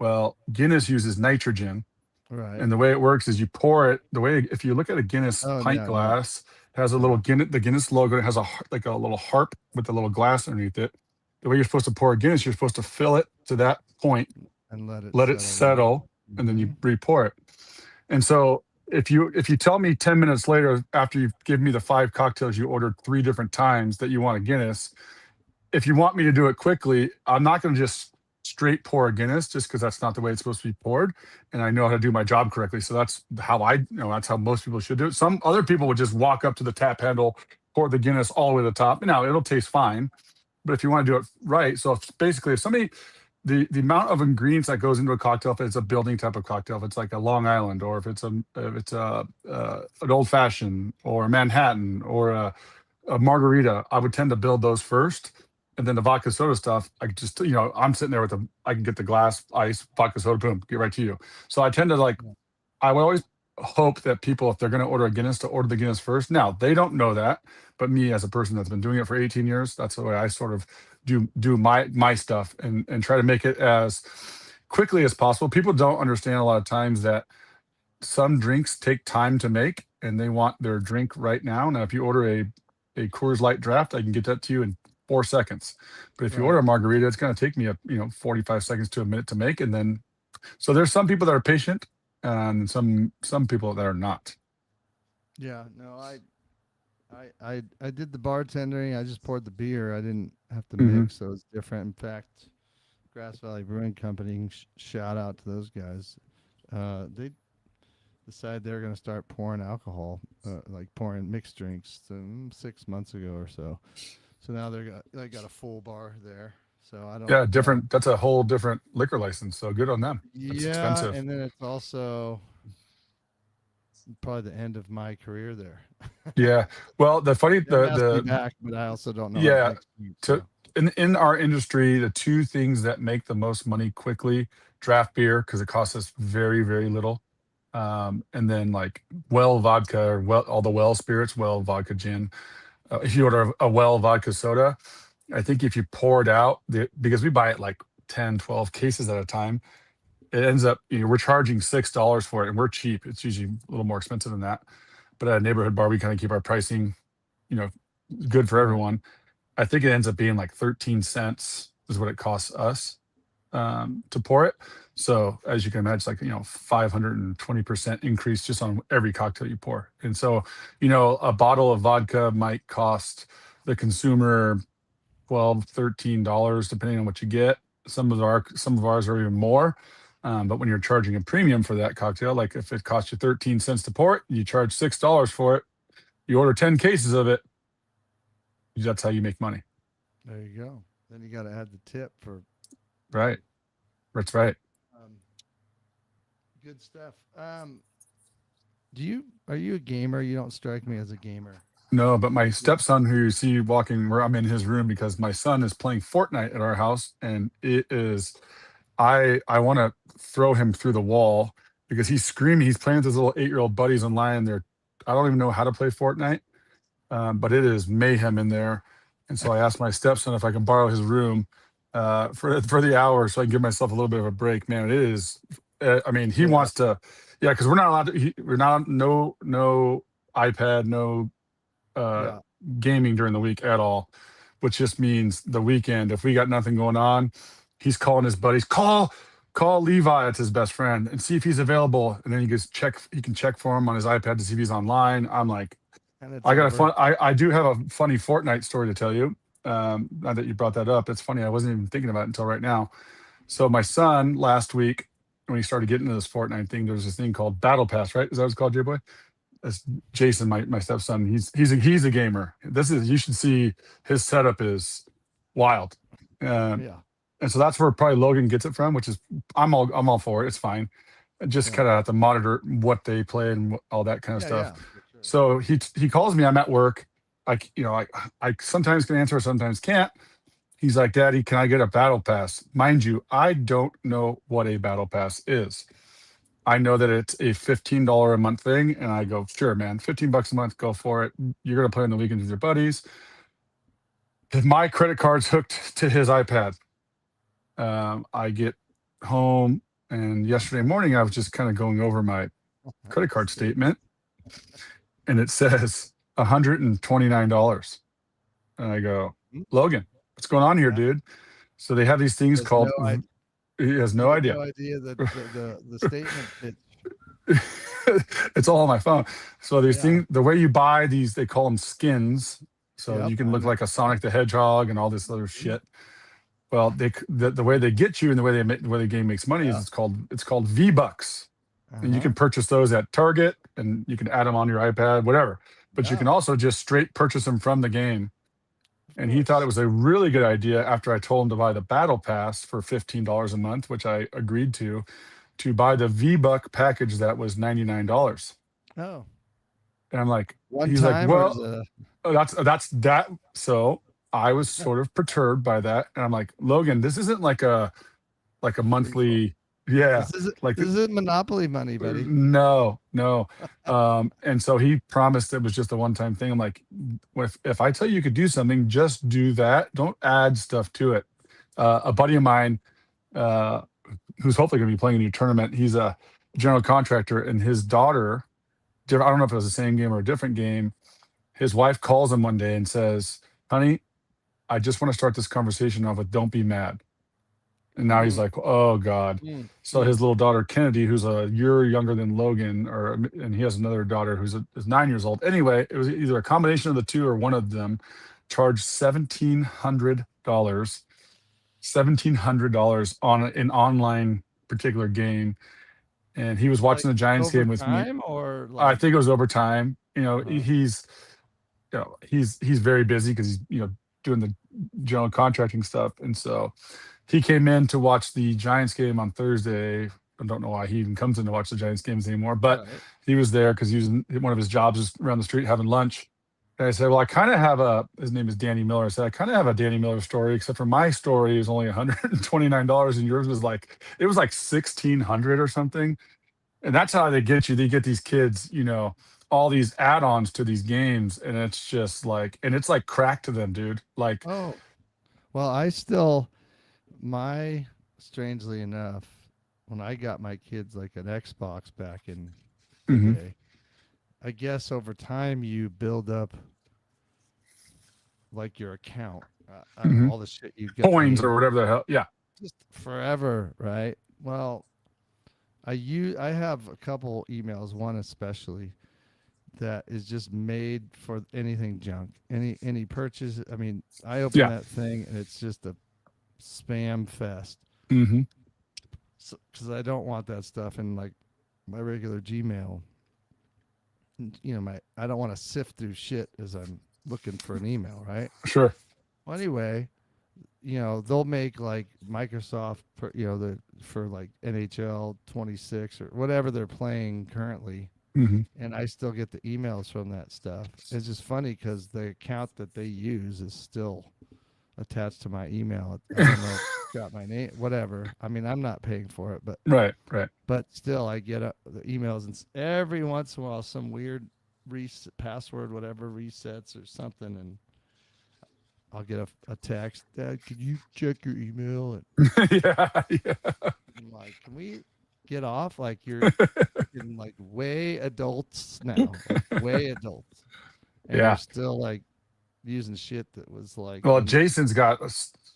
Well, Guinness uses nitrogen, right. and the way it works is you pour it the way if you look at a Guinness Oh pint yeah, no, glass, it has a little yeah, Guinness logo. It has like a little harp with a little glass underneath it. The way you're supposed to pour a Guinness, you're supposed to fill it to that point, and let it let it settle down. settle, and then Hmm. you re-pour it. And so if you tell me 10 minutes later after you've given me the five cocktails you ordered three different times that you want a Guinness, if you want me to do it quickly, I'm not going to just straight pour a Guinness just because that's not the way it's supposed to be poured. And I know how to do my job correctly. So that's how most people should do it. Some other people would just walk up to the tap handle, pour the Guinness all the way to the top. Now it'll taste fine. But if you want to do it right, so if somebody the amount of ingredients that goes into a cocktail, if it's a building type of cocktail, if it's like a Long Island, or if it's an old fashioned or a Manhattan or a margarita, I would tend to build those first, and then the vodka soda stuff. I could just I'm sitting there I can get the glass, ice, vodka soda, boom, get right to you. So I tend to like Yeah. I would always hope that people, if they're going to order a Guinness, to order the Guinness first. Now they don't know that, but me as a person that's been doing it for 18 years, that's the way I sort of do my stuff and try to make it as quickly as possible. People don't understand a lot of times that some drinks take time to make, and they want their drink right now. Now, if you order a Coors Light draft, I can get that to you in 4 seconds. But if you order Right. a margarita, it's going to take me 45 seconds to a minute to make, and then so there's some people that are patient and some people that are not. Yeah. No, I did the bartending. I just poured the beer. I didn't have to Hmm. mix, so it's different. In fact, Grass Valley Brewing Company, shout out to those guys. They decided they were going to start pouring alcohol, like pouring mixed drinks, 6 months ago or so. So now they got a full bar there. So I don't. Yeah, different. That's a whole different liquor license. So good on them. That's Yeah, expensive. and then it's also probably the end of my career there. Yeah. Well, the funny It has me back, but I also don't know how to yeah, make sweets. to So in our industry, the two things that make the most money quickly, draft beer because it costs us very, very little. And then like well vodka or well all the well spirits, well vodka gin. If you order a well vodka soda, I think if you pour it out, because we buy it like 10, 12 cases at a time, it ends up, we're charging $6 for it and we're cheap. It's usually a little more expensive than that. But at a neighborhood bar, we kind of keep our pricing, you know, good for right, everyone. I think it ends up being like 13 cents is what it costs us to pour it. So as you can imagine, it's like, 520% increase just on every cocktail you pour. And so, a bottle of vodka might cost the consumer 12, $13, depending on what you get. Some of ours are even more. But when you're charging a premium for that cocktail, like if it costs you 13 cents to pour it, you charge $6 for it. You order 10 cases of it. That's how you make money. there you go. Then you got to add the tip for Right. That's right. um, good stuff. Do you are you a gamer? You don't strike me as a gamer. No, but my stepson, who you see walking where I'm in his room because my son is playing Fortnite at our house, and it is I want to throw him through the wall because he's screaming. He's playing with his little 8-year-old buddies online. I don't even know how to play Fortnite, but it is mayhem in there. And so I asked my stepson if I can borrow his room for the hour so I can give myself a little bit of a break. Man, it is. I mean, he Yeah, wants to, yeah, because we're not allowed to. We're not no iPad, no uh, yeah. gaming during the week at all, which just means the weekend. If we got nothing going on, he's calling his buddies. Call Levi, it's his best friend, and see if he's available. And then he goes check. He can check for him on his iPad to see if he's online. I'm like, And it's I got a over. fun. I do have a funny Fortnite story to tell you. Now that you brought that up, it's funny. I wasn't even thinking about it until right now. So my son last week, when he started getting into this Fortnite thing, there's this thing called Battle Pass, right? Is that what it's called, J boy? That's Jason, my stepson. He's a gamer. This is You should see his setup is wild. Um, Yeah, and so that's where probably Logan gets it from, which is I'm all for it. It's fine. Just yeah, kind of have to monitor what they play and all that kind of yeah, stuff. yeah, for sure. So he calls me. I'm at work. I sometimes can answer, sometimes can't. He's like, Daddy, can I get a battle pass? Mind you, I don't know what a battle pass is. I know that it's a $15 a month thing, and I go, sure, man, $15 a month, go for it. You're gonna play on the weekends with your buddies. If my credit card's hooked to his iPad, I get home, and yesterday morning I was just kind of going over my credit card State. statement, and it says $129. And I go, Hmm? Logan, what's going on here, Yeah, dude? So they have these things there's no called. idea. He has You no have idea. no idea that the statement pitch. It's all on my phone. So these Yeah, things, the way you buy these, they call them skins. So yep, you can I look know. like a Yep. Sonic the Hedgehog and all this other Mhm. shit. Well, the way they get you and the way the game makes money is Yeah. it's called V-Bucks. And you Uh-huh. can purchase those at Target and you can add them on your iPad, whatever. But you can Yeah, also just straight purchase them from the game. of And he thought it course. was a really good idea after I told him to buy the Battle Pass for $15 a month, which I agreed to buy the V-Buck package that was $99. Oh, And I'm like, one he's like, time or is well, a that's that. So I was sort of perturbed by that, and I'm like, Logan, this isn't like a free for monthly, yeah, this is like this is Monopoly money, buddy. no, no. And so he promised it was just a one-time thing. I'm like, if I tell you you could do something, just do that. Don't add stuff to it. A buddy of mine, uh, who's hopefully going to be playing in your tournament, he's a general contractor, and his daughter, I don't know if it was the same game or a different game. His wife calls him one day and says, "Honey, I just want to start this conversation off with 'Don't be mad.'" And now he's Mm, like, "Oh God." mm, So mm. his little daughter Kennedy, who's a year younger than Logan, and he has another daughter is 9 years old. Anyway, it was either a combination of the two or one of them charged $1,700, $1,700 on an online particular game, and he was Like watching the Giants over game with me. time or I like think it was overtime. uh-huh. He's very busy because he's doing the general contracting stuff, and so he came in to watch the Giants game on Thursday. I don't know why he even comes in to watch the Giants games anymore, but Right. he was there because he was one of his jobs is around the street having lunch. And I said, well, I kind of have his name is Danny Miller. I said, I kind of have a Danny Miller story, except for my story is only $129 and yours was like, it was like 1,600 or something. And that's how they get you. They get these kids, all these add-ons to these games. And it's just like, and it's like crack to them, dude. Like, Oh, well, I still my strangely enough, when I got my kids like an Xbox back in the mhm, day, I guess over time you build up like your account. I don't know mhm. all the shit you get Coins games or whatever the hell. Yeah. just forever, right? Well, I have a couple emails, one especially that is just made for anything junk. Any purchase. I mean, I open Yeah. that thing and it's just a spam fest. Hmm. Because I don't want that stuff in like my regular Gmail. My I don't want to sift through shit as I'm looking for an email, right? Sure. Well, anyway, they'll make like Microsoft, the for like NHL 26 or whatever they're playing currently, Hmm. and I still get the emails from that stuff. It's just funny because the account that they use is still attached to my email. I don't know if it's got my name, whatever. I mean, I'm not paying for it, but Right. Right. still, I get the emails, and every once in a while, some weird password, whatever, resets or something, and I'll get a text. Dad, can you check your email? And Yeah. Yeah. I'm like, can we get off? Like you're freaking like way adults now, like way adults, and you're Yeah. still like using shit that was like Well, in. Jason's got a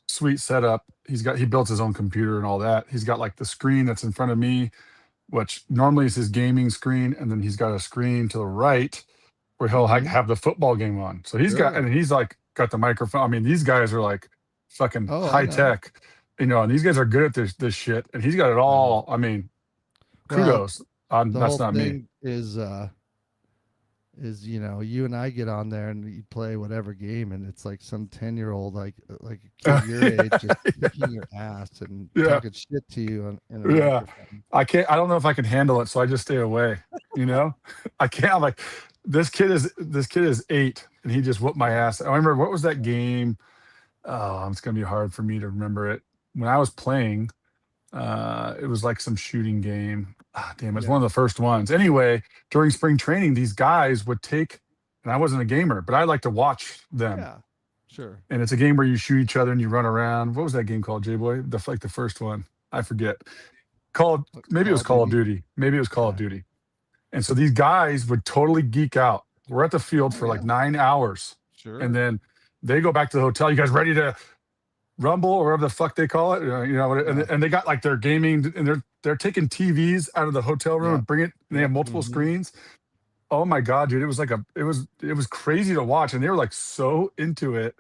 sweet setup. He built his own computer and all that. He's got like the screen that's in front of me, which normally is his gaming screen, and then he's got a screen to the right where he'll Mm-hmm. have the football game on. So Sure. he's like got the microphone. I mean, these guys are like fucking Oh, I high know. tech, and these guys are good at this shit. And he's got it I know. all. I mean, Well, kudos. the That's whole not me. thing is you and I get on there and you play whatever game and it's like some 10-year-old like a kid your age just kicking your ass and Yeah, talking shit to you in a yeah. microphone. I can't. I don't know if I can handle it, so I just stay away. You know, I can't. I'm like, this kid is 8, and he just whooped my Yeah. ass. I remember what was that game? Oh, it's gonna be hard for me to remember it. When I was playing, it was like some shooting game. Ah, damn, it's one Yeah. of the first ones. Anyway, during spring training, these guys would take, and I wasn't a gamer, but I like to watch them. Yeah. Sure. And it's a game where you shoot each other and you run around. What was that game called, J Boy? The first one. I forget. Called maybe it Call was of Call of Duty. Duty. Maybe it was Call of Yeah. Duty. And so these guys would totally geek out. We're at the field Oh for like yeah. 9 hours, and Sure. then they go back to the hotel. You guys ready to rumble or whatever the fuck they call it? And Yeah. and they got like their gaming, and they're taking TVs out of the hotel room Yep. and bring it. And they have Yep. multiple Mm-hmm. screens. Oh my god, dude! It was crazy to watch, and they were like so into it.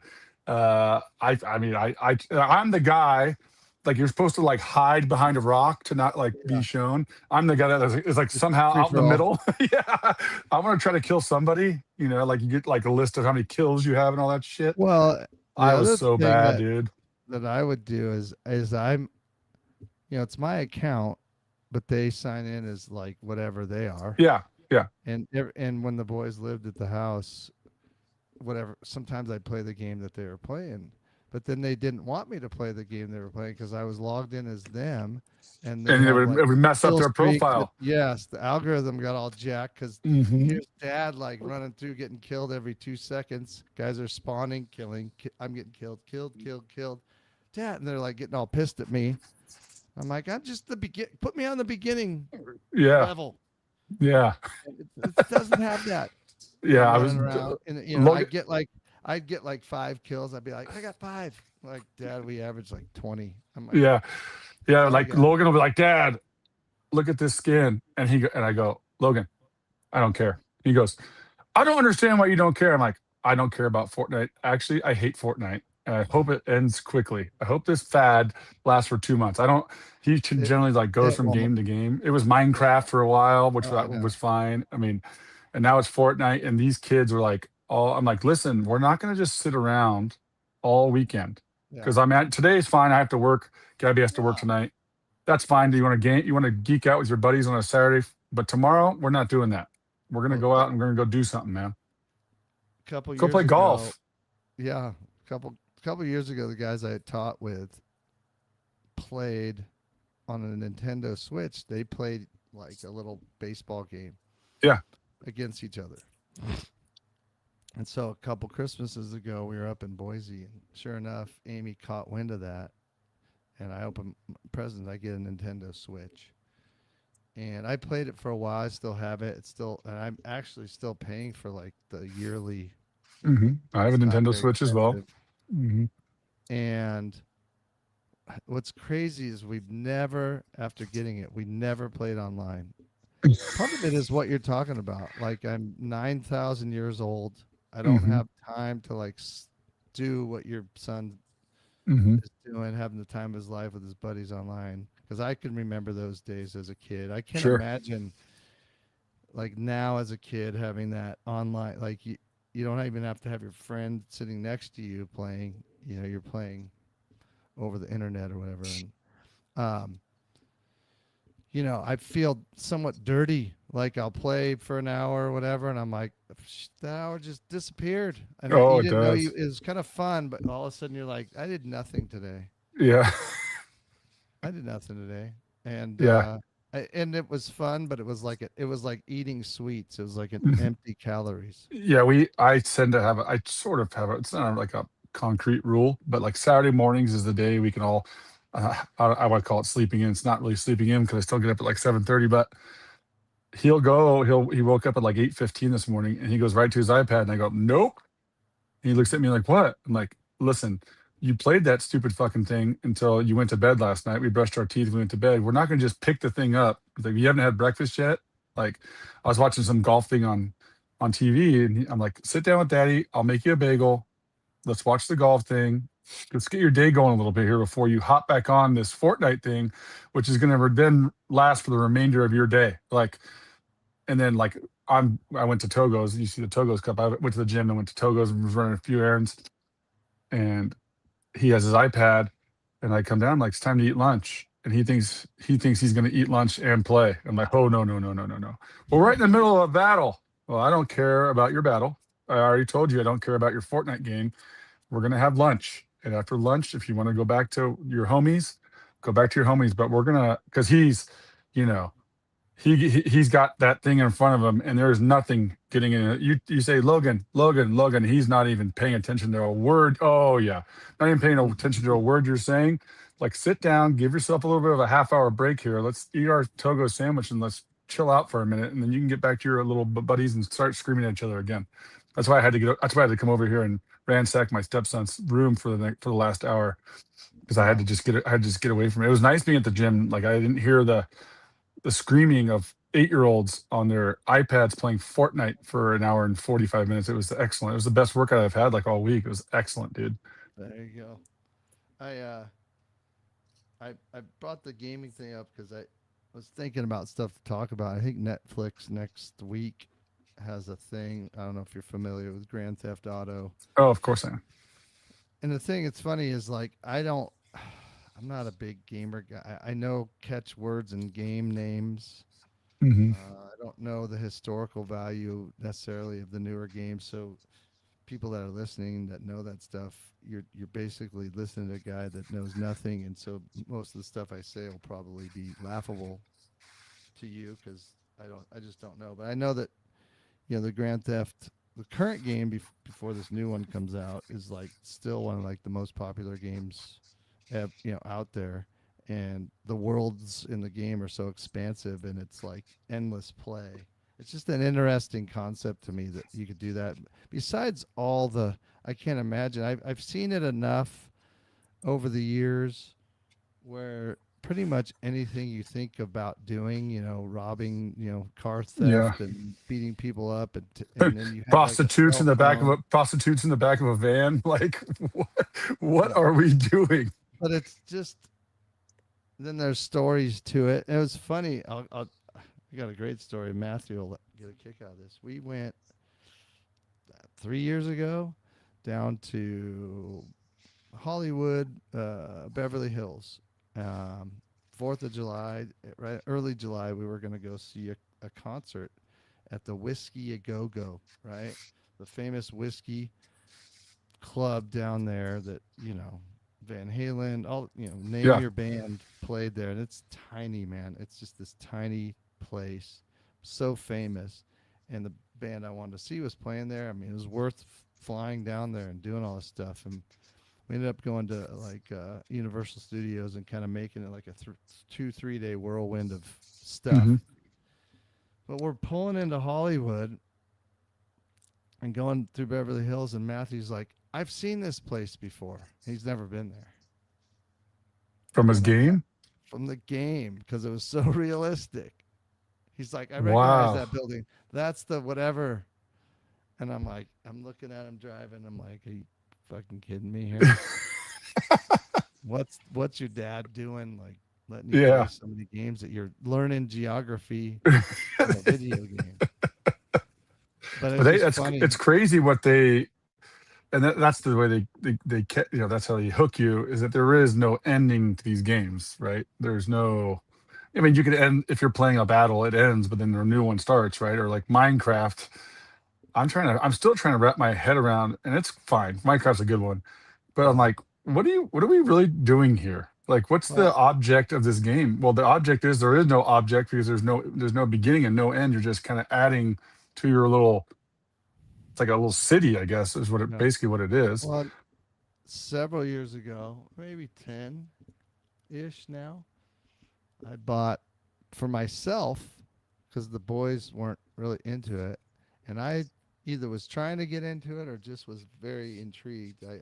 I mean, I'm the guy. Like you're supposed to like hide behind a rock to not like be Yeah. shown. I'm the guy that is like Just somehow free out in for the all. middle. Yeah, I want to try to kill somebody. Like you get like a list of how many kills you have and all that shit. Well, the I was other so thing bad, dude. that I would do is I'm it's my account, but they sign in as like whatever they are. Yeah, yeah, And when the boys lived at the house, whatever, sometimes I'd play the game that they were playing, but then they didn't want me to play the game they were playing because I was logged in as them, and they'd and have like it would mess up kill their streaks. profile. Yes, the algorithm got all jacked because Hmm. here's dad like running through getting killed every 2 seconds. Guys are spawning, killing. I'm getting killed. Dad, and they're like getting all pissed at me. I'm like, I'm just the begin. Put me on the beginning Yeah, level. yeah, It doesn't have that. yeah. I'm I was running around, and Logan. I'd get like 5 kills. I'd be like, I got 5. Like, Dad, we average like 20. I'm like, Yeah, yeah. sorry, Like guys. Logan will be like, Dad, look at this skin, and I go, Logan, I don't care. He goes, I don't understand why you don't care. I'm like, I don't care about Fortnite. Actually, I hate Fortnite. And I hope it ends quickly. I hope this fad lasts for 2 months. I don't. He It generally like goes it from won't. game to game. It was Yeah. Minecraft for a while, which Oh, I was know. fine. I mean, and now it's Fortnite, and these kids are like, all. I'm like, listen, we're not going to just sit around all weekend Yeah. because I'm at today's fine. I have to work. Gabby has to work Yeah. tonight. That's fine. Do you want to game? You want to geek out with your buddies on a Saturday? But tomorrow we're not doing that. We're gonna Well, go a out and we're gonna go do something, man. couple Go years play ago, golf. yeah, couple years ago, the guys I had taught with played on a Nintendo Switch. They played like a little baseball game Yeah. against each other. And so a couple Christmases ago, we were up in Boise, and sure enough, Amy caught wind of that, and I opened presents. I get a Nintendo Switch, and I played it for a while. I still have it. It's still, and I'm actually still paying for like the yearly. I have a It's not Nintendo very Switch as well. expensive. hmm And what's crazy is we've never, after getting it, we never played online. Part of it is what you're talking about. Like I'm 9,000 years old. I don't hmm have time to like do what your son hmm is doing, having the time of his life with his buddies online. Because I can remember those days as a kid. I can't Sure. imagine like now as a kid having that online. Like you don't even have to have your friend sitting next to you playing. You know, you're playing over the internet or whatever. And um, you know, I feel somewhat dirty. Like I'll play for an hour or whatever, and I'm like, that hour just disappeared. And Oh, you it didn't know you. does. It was kind of fun, but all of a sudden you're like, I did nothing today. Yeah. I did nothing today, and Yeah. and it was fun, but it was like eating sweets. It was like an empty calories. Yeah, I tend to have I sort of have it's not like a concrete rule, but like Saturday mornings is the day we can all I would call it sleeping in. It's not really sleeping in because I still get up at like 7:30, but he woke up at like 8:15 this morning and he goes right to his iPad and I go, "Nope." And he looks at me like, "What?" I'm like, "Listen, you played that stupid fucking thing until you went to bed last night. We brushed our teeth, we went to bed. We're not going to just pick the thing up. It's like, you haven't had breakfast yet." Like, I was watching some golf thing on TV, and I'm like, "Sit down with Daddy. I'll make you a bagel. Let's watch the golf thing. Let's get your day going a little bit here before you hop back on this Fortnite thing, which is going to then last for the remainder of your day." Like, and then like I went to Togo's. You see the Togo's Cup. I went to the gym and went to Togo's and was running a few errands, and he has his iPad, and I come down, I'm like, it's time to eat lunch. And he thinks he's gonna eat lunch and play. I'm like, oh no, no, no, no, no, no. We're right in the middle of a battle. Well, I don't care about your battle. I already told you I don't care about your Fortnite game. We're gonna have lunch. And after lunch, if you want to go back to your homies, go back to your homies. But we're gonna because you know, he's got that thing in front of him and there's nothing getting in it. You say Logan, Logan, Logan, he's not even paying attention to a word. Oh yeah, not even paying attention to a word you're saying. Like, sit down, give yourself a little bit of a half-hour break here. Let's eat our Togo sandwich and let's chill out for a minute, and then you can get back to your little buddies and start screaming at each other again. That's why I had to come over here and ransack my stepson's room for the last hour, because Wow. I had to just get away from it. It was nice being at the gym. Like, I didn't hear the screaming of 8-year-olds on their iPads playing Fortnite for an hour and 45 minutes. It was excellent. It was the best workout I've had like all week. It was excellent, dude. There you go. I uh I brought the gaming thing up because I was thinking about stuff to talk about. I think Netflix next week has a thing. I don't know if you're familiar with Grand Theft Auto. Oh, of course I am. And the thing that's funny is like I don't I'm not a big gamer guy. I know catch words and game names. hmm I don't know the historical value necessarily of the newer games. So people that are listening that know that stuff, you're basically listening to a guy that knows nothing, and so most of the stuff I say will probably be laughable to you because I just don't know. But I know that the Grand Theft, the current game before this new one comes out is like still one of like the most popular games, out there. And the worlds in the game are so expansive, and it's like endless play. It's just an interesting concept to me that you could do that. Besides all the, I can't imagine. I've seen it enough over the years where pretty much anything you think about doing, robbing, car Yeah. theft and beating people up, and then you have like a Prostitutes in cell the back of a phone. prostitutes in the back of a van. Like, what Yeah, are we doing? but it's just then there's stories to it. It was funny. I got a great story. Matthew will get a kick out of this. We went 3 years ago down to Hollywood, Beverly Hills, um, Fourth of July, right early July, we were gonna go see a concert at the Whiskey a Go Go, right? The famous whiskey club down there that Van Halen, all name Yeah. your band played there, and it's tiny, man. It's just this tiny place, so famous, and the band I wanted to see was playing there. I mean, it was worth flying down there and doing all this stuff, and we ended up going to like Universal Studios and kind of making it like a 2 3 day whirlwind of stuff. Hmm. But we're pulling into Hollywood and going through Beverly Hills, and Matthew's like, I've seen this place before. He's never been there. From his And I'm like, game. from the game, because it was so realistic. He's like, I recognize Wow. that building. That's the whatever. And I'm like, I'm looking at him driving. I'm like, are you fucking kidding me here? What's your dad doing? Like letting you play Yeah. so many games that you're learning geography in a video game. But it But was just that's funny. it's crazy what they and that's the way that's how they hook you is that there is no ending to these games, right? There's no. I mean, you could end if you're playing a battle, it ends, but then a new one starts, right? Or like Minecraft. I'm still trying to wrap my head around, and it's fine. Minecraft's a good one, but I'm Yeah. like, what are we really doing here? Like, what's the Well, object of this game? Well, the object is there is no object because there's no beginning and no end. You're just kind of adding to your little. It's like a little city, I guess, is what it yeah. basically what it is. Well, several years ago, maybe 10 ish now, I bought for myself because the boys weren't really into it. And I either was trying to get into it or just was very intrigued. I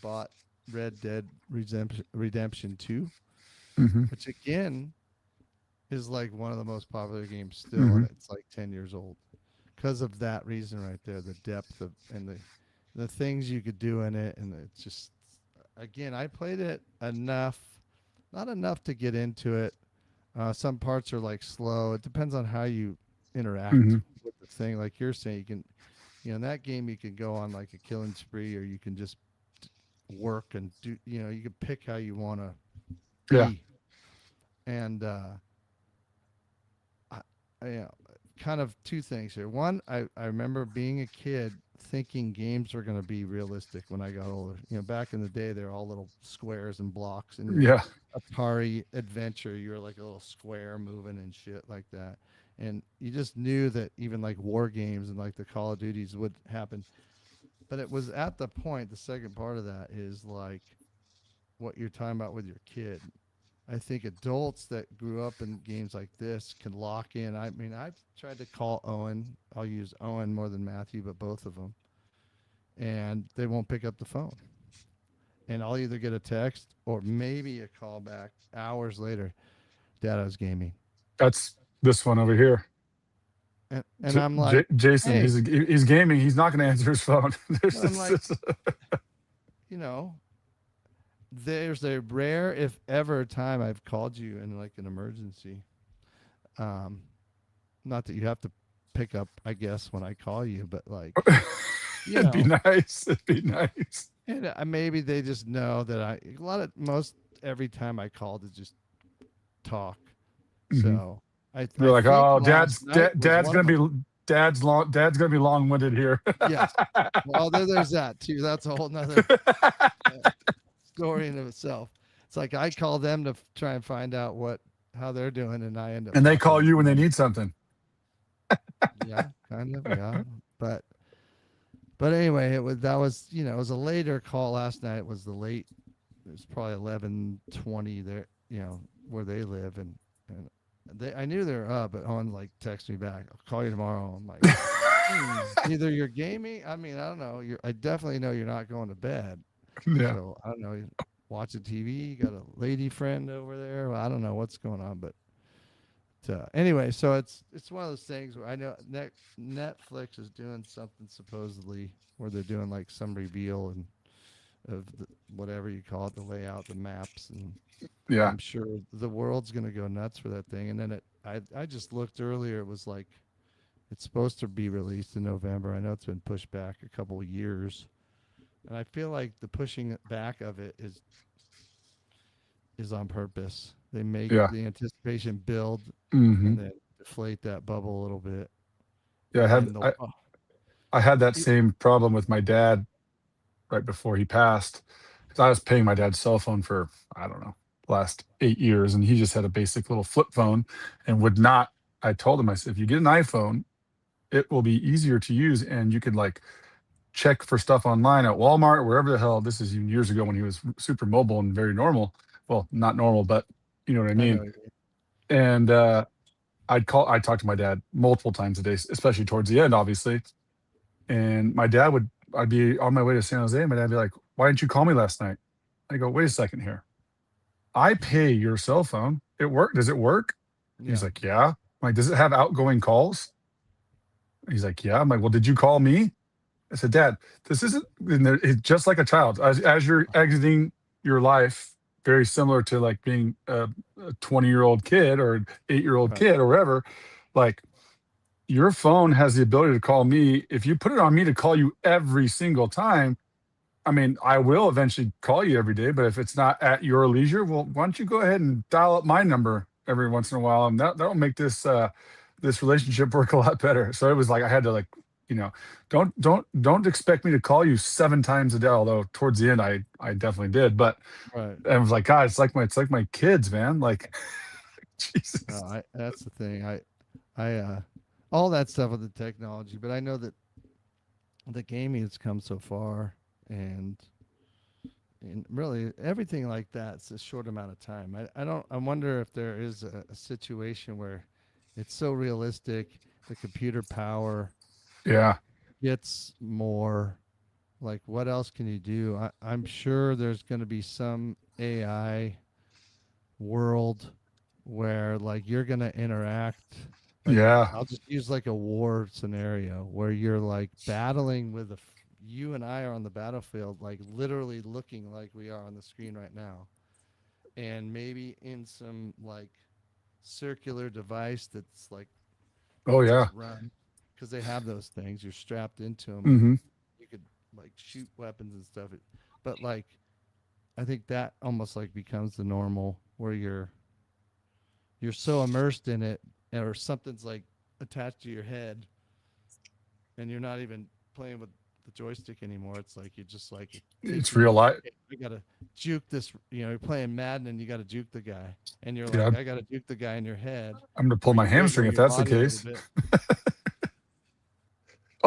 bought Redemption 2, Hmm. which again is like one of the most popular games still. Hmm. And it's like 10 years old because of that reason right there, the depth of and the things you could do in it. And it's just, again, I played it enough, not enough to get into it. Some parts are like slow. It depends on how you interact Hmm. with the thing. Like you're saying, you can, in that game, you can go on like a killing spree, or you can just work and do. You can pick how you want to Yeah. be. And I, kind of two things here. One, I remember being a kid thinking games were going to be realistic when I got older. Back in the day, they're all little squares and blocks, and your Yeah. Atari Adventure, you were like a little square moving and shit like that. And you just knew that even like war games and like the Call of Duties would happen. But it was at the point, the second part of that is like what you're talking about with your kid. I think adults that grew up in games like this can lock in. I mean, I've tried to call Owen. I'll use Owen more than Matthew, but both of them, and they won't pick up the phone. And I'll either get a text or maybe a call back hours later. Dad, I was gaming, That's this one over here. and I'm like, Jason, hey, he's gaming. He's not going to answer his phone. There's I'm like, this. you know, there's a rare, if ever, time I've called you in like an emergency. Um, Not that you have to pick up, I guess, when I call you, but like, you It'd be know, nice. It'd be nice. and maybe they just know that most every time I call to just talk. Hmm. So They're I like, think oh, last night was dad's one of gonna them. be dad's gonna be long winded here. Yes. Well, there's that too. That's a whole nother uh, story in of itself. It's like I call them to try and find out how they're doing, and I end up And they talking call to you when they them. need something. Yeah, kind of, yeah. But anyway, it was a later call last night. It was the late. It was probably 11:20 there, where they live, and I knew they were up, but Owen like text me back. I'll call you tomorrow. I'm like, either you're gaming. I mean, I don't know. I definitely know you're not going to bed. Yeah. So I don't know. You watching TV. You got a lady friend over there. Well, I don't know what's going on, but anyway, so it's one of those things where I know Netflix is doing something supposedly where they're doing like some reveal and of whatever you call it, the layout, the maps, and Yeah. I'm sure the world's gonna go nuts for that thing. And then I just looked earlier. It was like it's supposed to be released in November. I know it's been pushed back a couple of years, and I feel like the pushing back of it is on purpose. They make Yeah. the anticipation build Hmm. and then deflate that bubble a little bit, Yeah. and then the I had that it, same problem with my dad right before he passed, because I was paying my dad's cell phone for, I don't know, last 8 years, and he just had a basic little flip phone and would not. I told him, I said, if you get an iPhone, it will be easier to use, and you could like check for stuff online at Walmart, wherever the hell. This is even years ago when he was super mobile and very normal. Well, not normal, but you know what I I know mean. what you mean. And I'd talk to my dad multiple times a day, especially towards the end, obviously. And I'd be on my way to San Jose, and my dad'd be like, "Why didn't you call me last night?" I go, "Wait a second here. I pay your cell phone. It work? Does it work?" He's Yeah, like, "Yeah." I'm like, "Does it have outgoing calls?" He's like, "Yeah." I'm like, "Well, did you call me?" I said, "Dad, this isn't," and it's just like a child. As you're exiting your life, very similar to like being a 20-year-old kid or an 8-year-old right, kid or whatever. Like, your phone has the ability to call me. If you put it on me to call you every single time, I mean, I will eventually call you every day, but if it's not at your leisure, well, why don't you go ahead and dial up my number every once in a while, and that'll make this relationship work a lot better. So it was like I had to like, you know, don't expect me to call you 7 times a day. Although towards the end, I definitely did, but right. I was like, God, it's like my kids, man. Like, No, Jesus. I that's the thing. I all that stuff with the technology, but I know that the gaming has come so far, and really everything like that. It's a short amount of time. I don't. I wonder if there is a situation where it's so realistic, the computer power Yeah, gets more. Like, what else can you do? I'm sure there's going to be some AI world where like you're going to interact, like yeah. I'll just use like a war scenario where you're like battling with you and I are on the battlefield, like literally looking like we are on the screen right now, and maybe in some like circular device that's like Oh just yeah. run, because they have those things, you're strapped into them and Hmm. you could like shoot weapons and stuff. But like I think that almost like becomes the normal where you're so immersed in it, or something's like attached to your head, and you're not even playing with the joystick anymore. It's like you're just like It's thinking real like, life. okay, I gotta juke this. You're playing Madden and you gotta juke the guy, and you're Yeah, like, I gotta juke the guy in your head, I'm gonna pull or my you wiggle hamstring if your that's the body a little case. bit.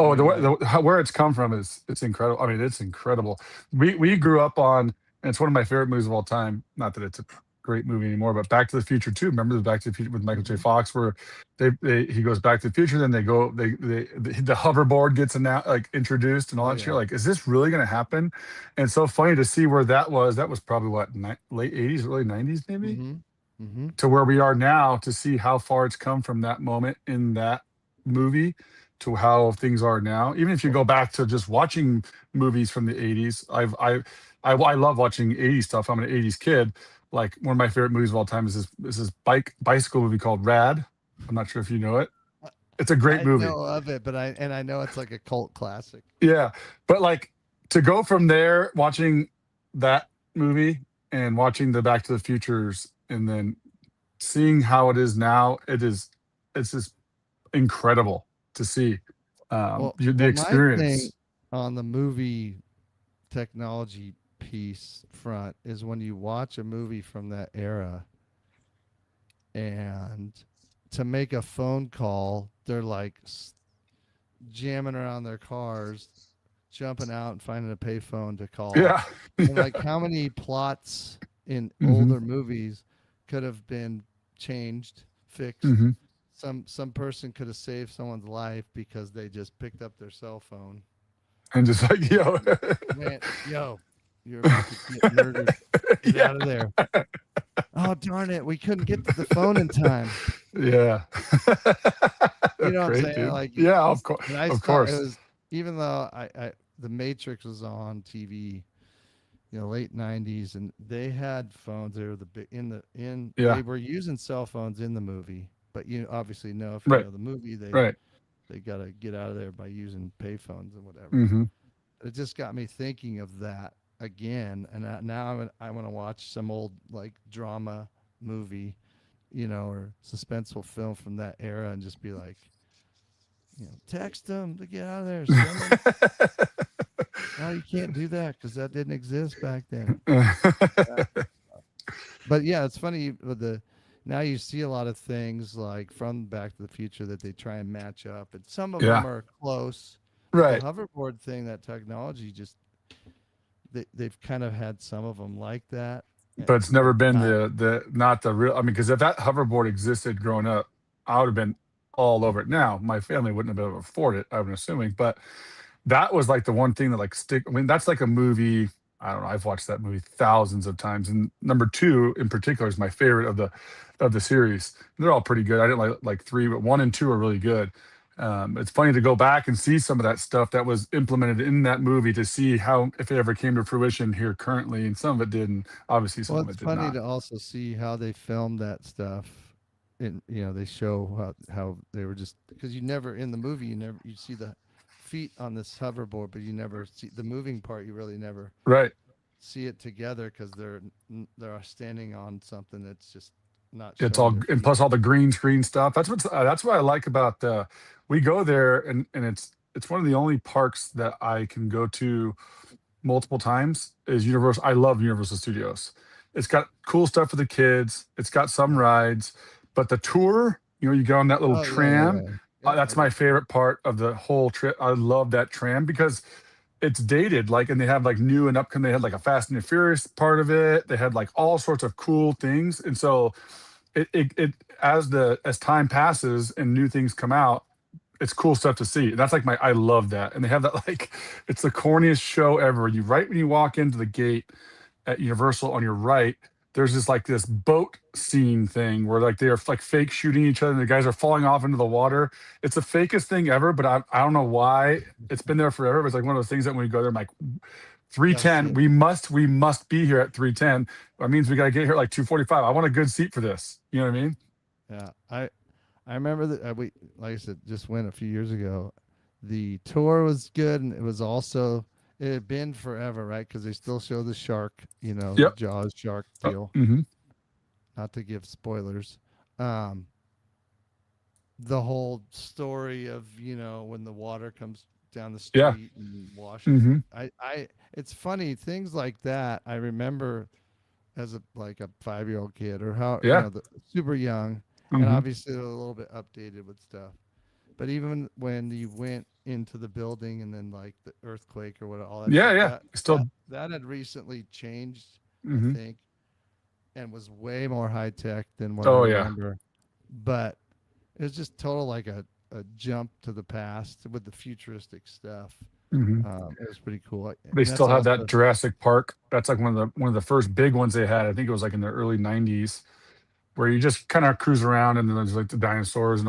I Oh, mean, like, where it's come from is it's incredible. I mean, it's incredible. We grew up on, and it's one of my favorite movies of all time. Not that it's a great movie anymore, but Back to the Future too. Remember the Back to the Future with Michael J. mm-hmm, Fox, where he goes back to the future, then the hoverboard gets like introduced and all oh that shit. yeah, Like, is this really going to happen? And it's so funny to see where that was. That was probably what, late '80s, early '90s, maybe, mm-hmm, mm-hmm, to where we are now, to see how far it's come from that moment in that movie to how things are now. Even if you go back to just watching movies from the '80s, I love watching '80s stuff. I'm an '80s kid. Like, one of my favorite movies of all time is this bicycle movie called Rad. I'm not sure if you know it. It's a great I movie. know of it, but I know it's like a cult classic. Yeah, but like, to go from there, watching that movie and watching the Back to the Futures, and then seeing how it is now, it's just incredible to see, the Well, my thing experience. on the movie technology piece front is when you watch a movie from that era, and to make a phone call, they're like jamming around their cars, jumping out and finding a payphone to call. Yeah. And Yeah. like how many plots in Hmm. older movies could have been changed, fixed? Hmm. Some person could have saved someone's life because they just picked up their cell phone And just like, yo. and ran, yo, you're about to get murdered. Get Yeah. out of there. Oh darn it, we couldn't get to the phone in time. Yeah. You That's know what I'm great, saying? dude. Like, Yeah, of course. and I Of saw it course. was, even though I the Matrix was on TV, late '90s, and they had phones. They were the big Yeah. they were using cell phones in the movie, but you obviously know, if you Right. know the movie, Right. they got to get out of there by using payphones and whatever. Hmm. It just got me thinking of that again, and now I want to watch some old like drama, movie, or suspenseful film from that era, and just be like, text them to get out of there, send them. No, you can't do that because that didn't exist back then. Yeah. But yeah, it's funny with the now you see a lot of things like from Back to the Future that they try and match up, and some of them Yeah, are close. But the right. hoverboard thing, that technology, just they've kind of had some of them like that, But it's never but been not. the not the real. I mean, because if that hoverboard existed growing up, I would have been all over it. Now, my family wouldn't have been able to afford it, I'm assuming, but that was like the one thing that like stick. I mean, that's like a movie. I don't know. I've watched that movie thousands of times, and number two in particular is my favorite of the series. They're all pretty good. I didn't like three, but one and two are really good. It's funny to go back and see some of that stuff that was implemented in that movie to see how if it ever came to fruition here currently, and some of it did, and obviously some Well, of it's it did funny not. to also see how they filmed that stuff. And they show how they were just because you never in the movie you see the feet on this hoverboard, but you never see the moving part. You really never Right. see it together because they're standing on something that's just not It's showing all their and feet. plus all the green screen stuff. That's what I like about we go there and it's one of the only parks that I can go to multiple times is Universal. I love Universal Studios. It's got cool stuff for the kids. It's got some Yeah. rides, but the tour, you go on that little Oh yeah, yeah, tram. yeah. Yep, I That's my did too. favorite part of the whole trip. I love that tram because it's dated, like, and they have like new and upcoming. They had like a Fast and the Furious part of it. They had like all sorts of cool things, and so it as time passes and new things come out, it's cool stuff to see. That's like my I love that. And they have that like it's the corniest show ever. You right when you walk into the gate at Universal on your right, there's this boat scene thing where like they're like fake shooting each other and the guys are falling off into the water. It's the fakest thing ever, but I don't know why. It's been there forever. But it's like one of those things that when we go there, I'm like, Gotta see 3:10, it. we must be here at 3:10. That means we gotta get here at like 2:45. I want a good seat for this. You know what I mean? Yeah, I remember that we like I said just went a few years ago. The tour was good, and it was also it had been forever, right? Because they still show the shark, the Yep. Jaws shark deal. Mhm. Not to give spoilers. Um, the whole story of when the water comes down the Yeah. street and washes. Mhm. It's funny things like that. I remember as like a 5-year old kid or how Yeah. super young, and Mhm. obviously they're a little bit updated with stuff. But even when you went into the building and then like the earthquake or what all that Yeah, stuff, yeah. that Still. that had recently changed, I Mhm. think, and was way more high tech than what I Oh yeah. remember. But it was just total like a jump to the past with the futuristic stuff. Mhm. It was pretty cool, They and that's still have that also Jurassic Park. That's like one of the first big ones they had. I think it was like in the early '90s, where you just kind of cruise around and then there's like the dinosaurs and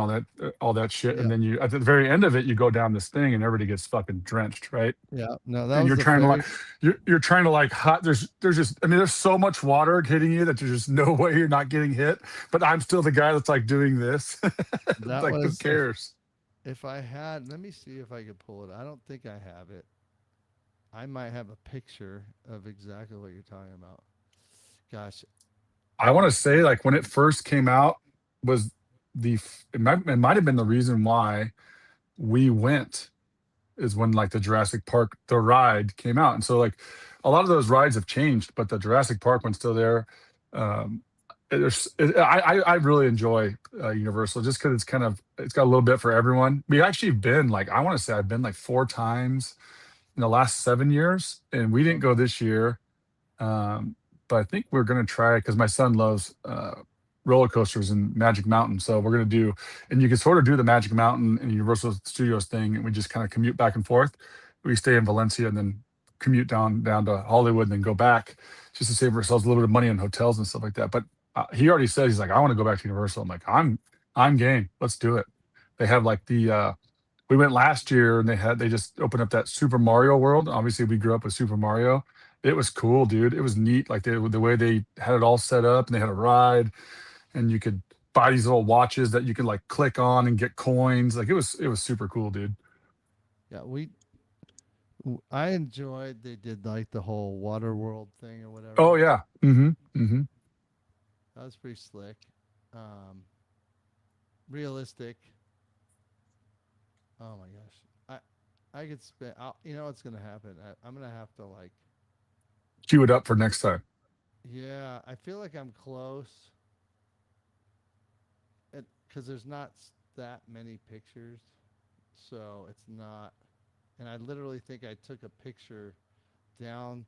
all that shit, and yeah, then you at the very end of it you go down this thing and everybody gets fucking drenched, right? yeah. No, that And was you're the trying to like very you're trying to like hot. There's just I mean there's so much water hitting you that there's just no way you're not getting hit. But I'm still the guy that's like doing this. It's that like who was cares? if I had. Let me see if I could pull it. I don't think I have it. I might have a picture of exactly what you're talking about. Gosh, I want to say like when it first came out was it might have been the reason why we went is when like the Jurassic Park the ride came out, and so like a lot of those rides have changed, but the Jurassic Park one's still there. Um, I really enjoy Universal just because it's got a little bit for everyone. We actually been like I want to say I've been like 4 times in the last 7 years, and we didn't go okay, this year. Um, but I think we're gonna try it because my son loves roller coasters and Magic Mountain. So we're gonna do, and you can sort of do the Magic Mountain and Universal Studios thing, and we just kind of commute back and forth. We stay in Valencia and then commute down to Hollywood and then go back just to save ourselves a little bit of money on hotels and stuff like that. But he already said he's like, I want to go back to Universal. I'm like, I'm game. Let's do it. They have like we went last year and they just opened up that Super Mario World. Obviously, we grew up with Super Mario. It was cool, dude. It was neat. Like the way they had it all set up, and they had a ride, and you could buy these little watches that you could like click on and get coins. Like it was super cool, dude. yeah, I enjoyed they did like the whole water world thing or Oh whatever. yeah. Mm-hmm. Mm-hmm. That was pretty slick. Um, Realistic. Oh my gosh. I could spend. You know what's gonna happen? I'm gonna have to like. Cue it up for next time. Yeah, I feel like I'm close. Because there's not that many pictures, so it's not. And I literally think I took a picture down,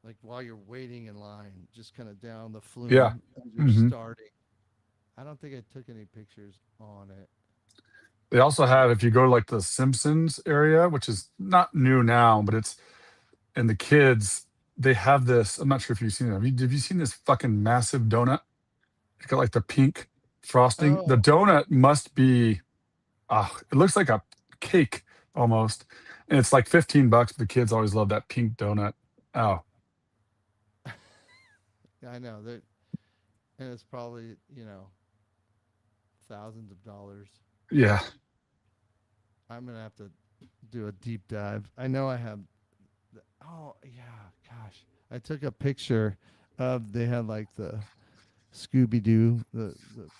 like while you're waiting in line, just kind of down the Yeah. flume as you're Hmm. starting. I don't think I took any pictures on it. They also But have, if you go to like the Simpsons area, which is not new now, but it's, and the kids, they have this. I'm not sure if you've seen it. Have you seen this fucking massive donut? It's got like the pink frosting. The oh, donut must be, it looks like a cake almost. And it's like 15 bucks. But the kids always love that pink donut. Oh, I know that, and it's probably thousands of dollars. yeah. I'm gonna have to do a deep dive. I know I have. Oh yeah, gosh, I took a picture of they had like the Scooby Doo,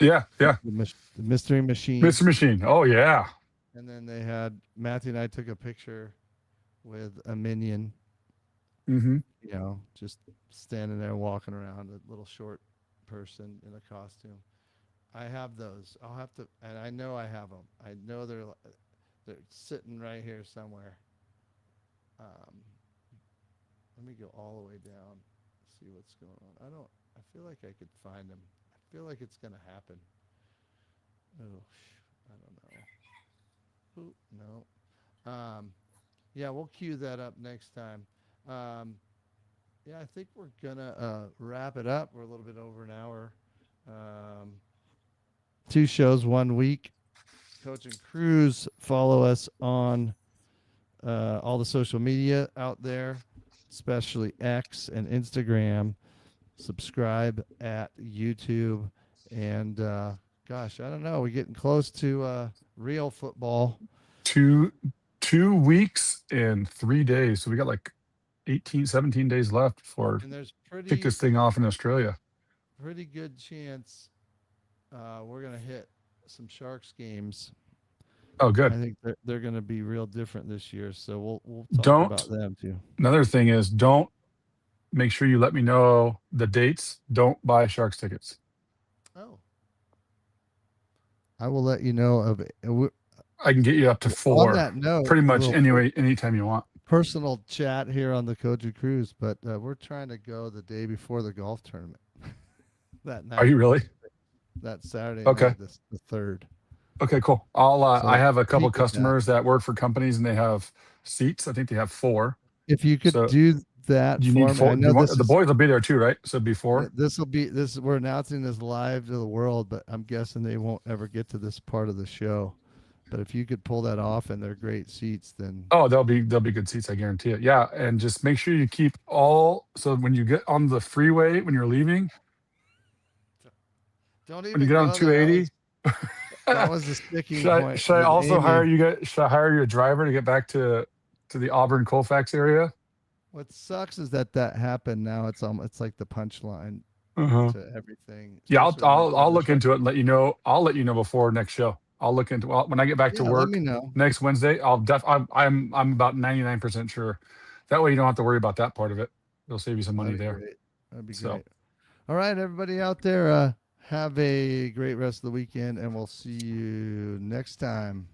Yeah. Yeah. the mystery machine, Mr. Machine. Oh, yeah. and then they had Matthew and I took a picture with a minion, Hmm. just standing there walking around, a little short person in a costume. I have those. I'll have to, and I know I have them. I know they're sitting right here somewhere. Um, Let me go all the way down, see what's going on. I don't. I feel like I could find them. I feel like it's gonna happen. Oh, I don't know. Ooh, no. Yeah, we'll cue that up next time. Um, yeah, I think we're gonna wrap it up. We're a little bit over an hour. Um, two shows, 1 week. Coach and Cruz. Follow us on all the social media out there, especially X and Instagram. Subscribe at YouTube. And gosh, I don't know. We're getting close to real football. Two 2 weeks and 3 days. So we got like 18, 17 days left before And there's kick this thing off in Australia. pretty good chance we're going to hit some Sharks games. Oh, I good. think they're going to be real different this year. So we'll talk Don't, about them too. another thing is, don't, make sure you let me know the dates. Don't buy Sharks tickets. Oh, I will let you know of it. I can get you up to On four that note, pretty a much little anyway, anytime you want. personal chat here on the Koji Cruise, but we're trying to go the day before the golf tournament that Are night, you really? that Saturday Okay. night, the third. Okay, cool. I So have a couple peek at that. customers that work for companies and they have seats. I think they have four. If you could So do that you need for me, I four. Do know you want, the boys will be there too, right? So before. this will be this. We're announcing this live to the world, but I'm guessing they won't ever get to this part of the show. But if you could pull that off and they're great seats, then Oh, they'll be good seats, I guarantee it. Yeah, and just make sure you keep all. So when you get on the freeway when you're leaving, don't when you even get on go there. 280, That was the sticking should I point should I with also hire Amy. you guys? Should I hire you a driver to get back to the Auburn Colfax area? What sucks is that happened. Now it's like the punchline Uh-huh. to everything, Yeah, I'll especially when I'll I'll the look shark. into it and let you know. I'll let you know before next show. I'll look into, well, when I get back to Yeah, let me work know. next Wednesday. I'm about 99% sure. That way you don't have to worry about that part of it. It'll save you some money That'd be there. great. That'd be So great. All right, everybody out there, have a great rest of the weekend, and we'll see you next time.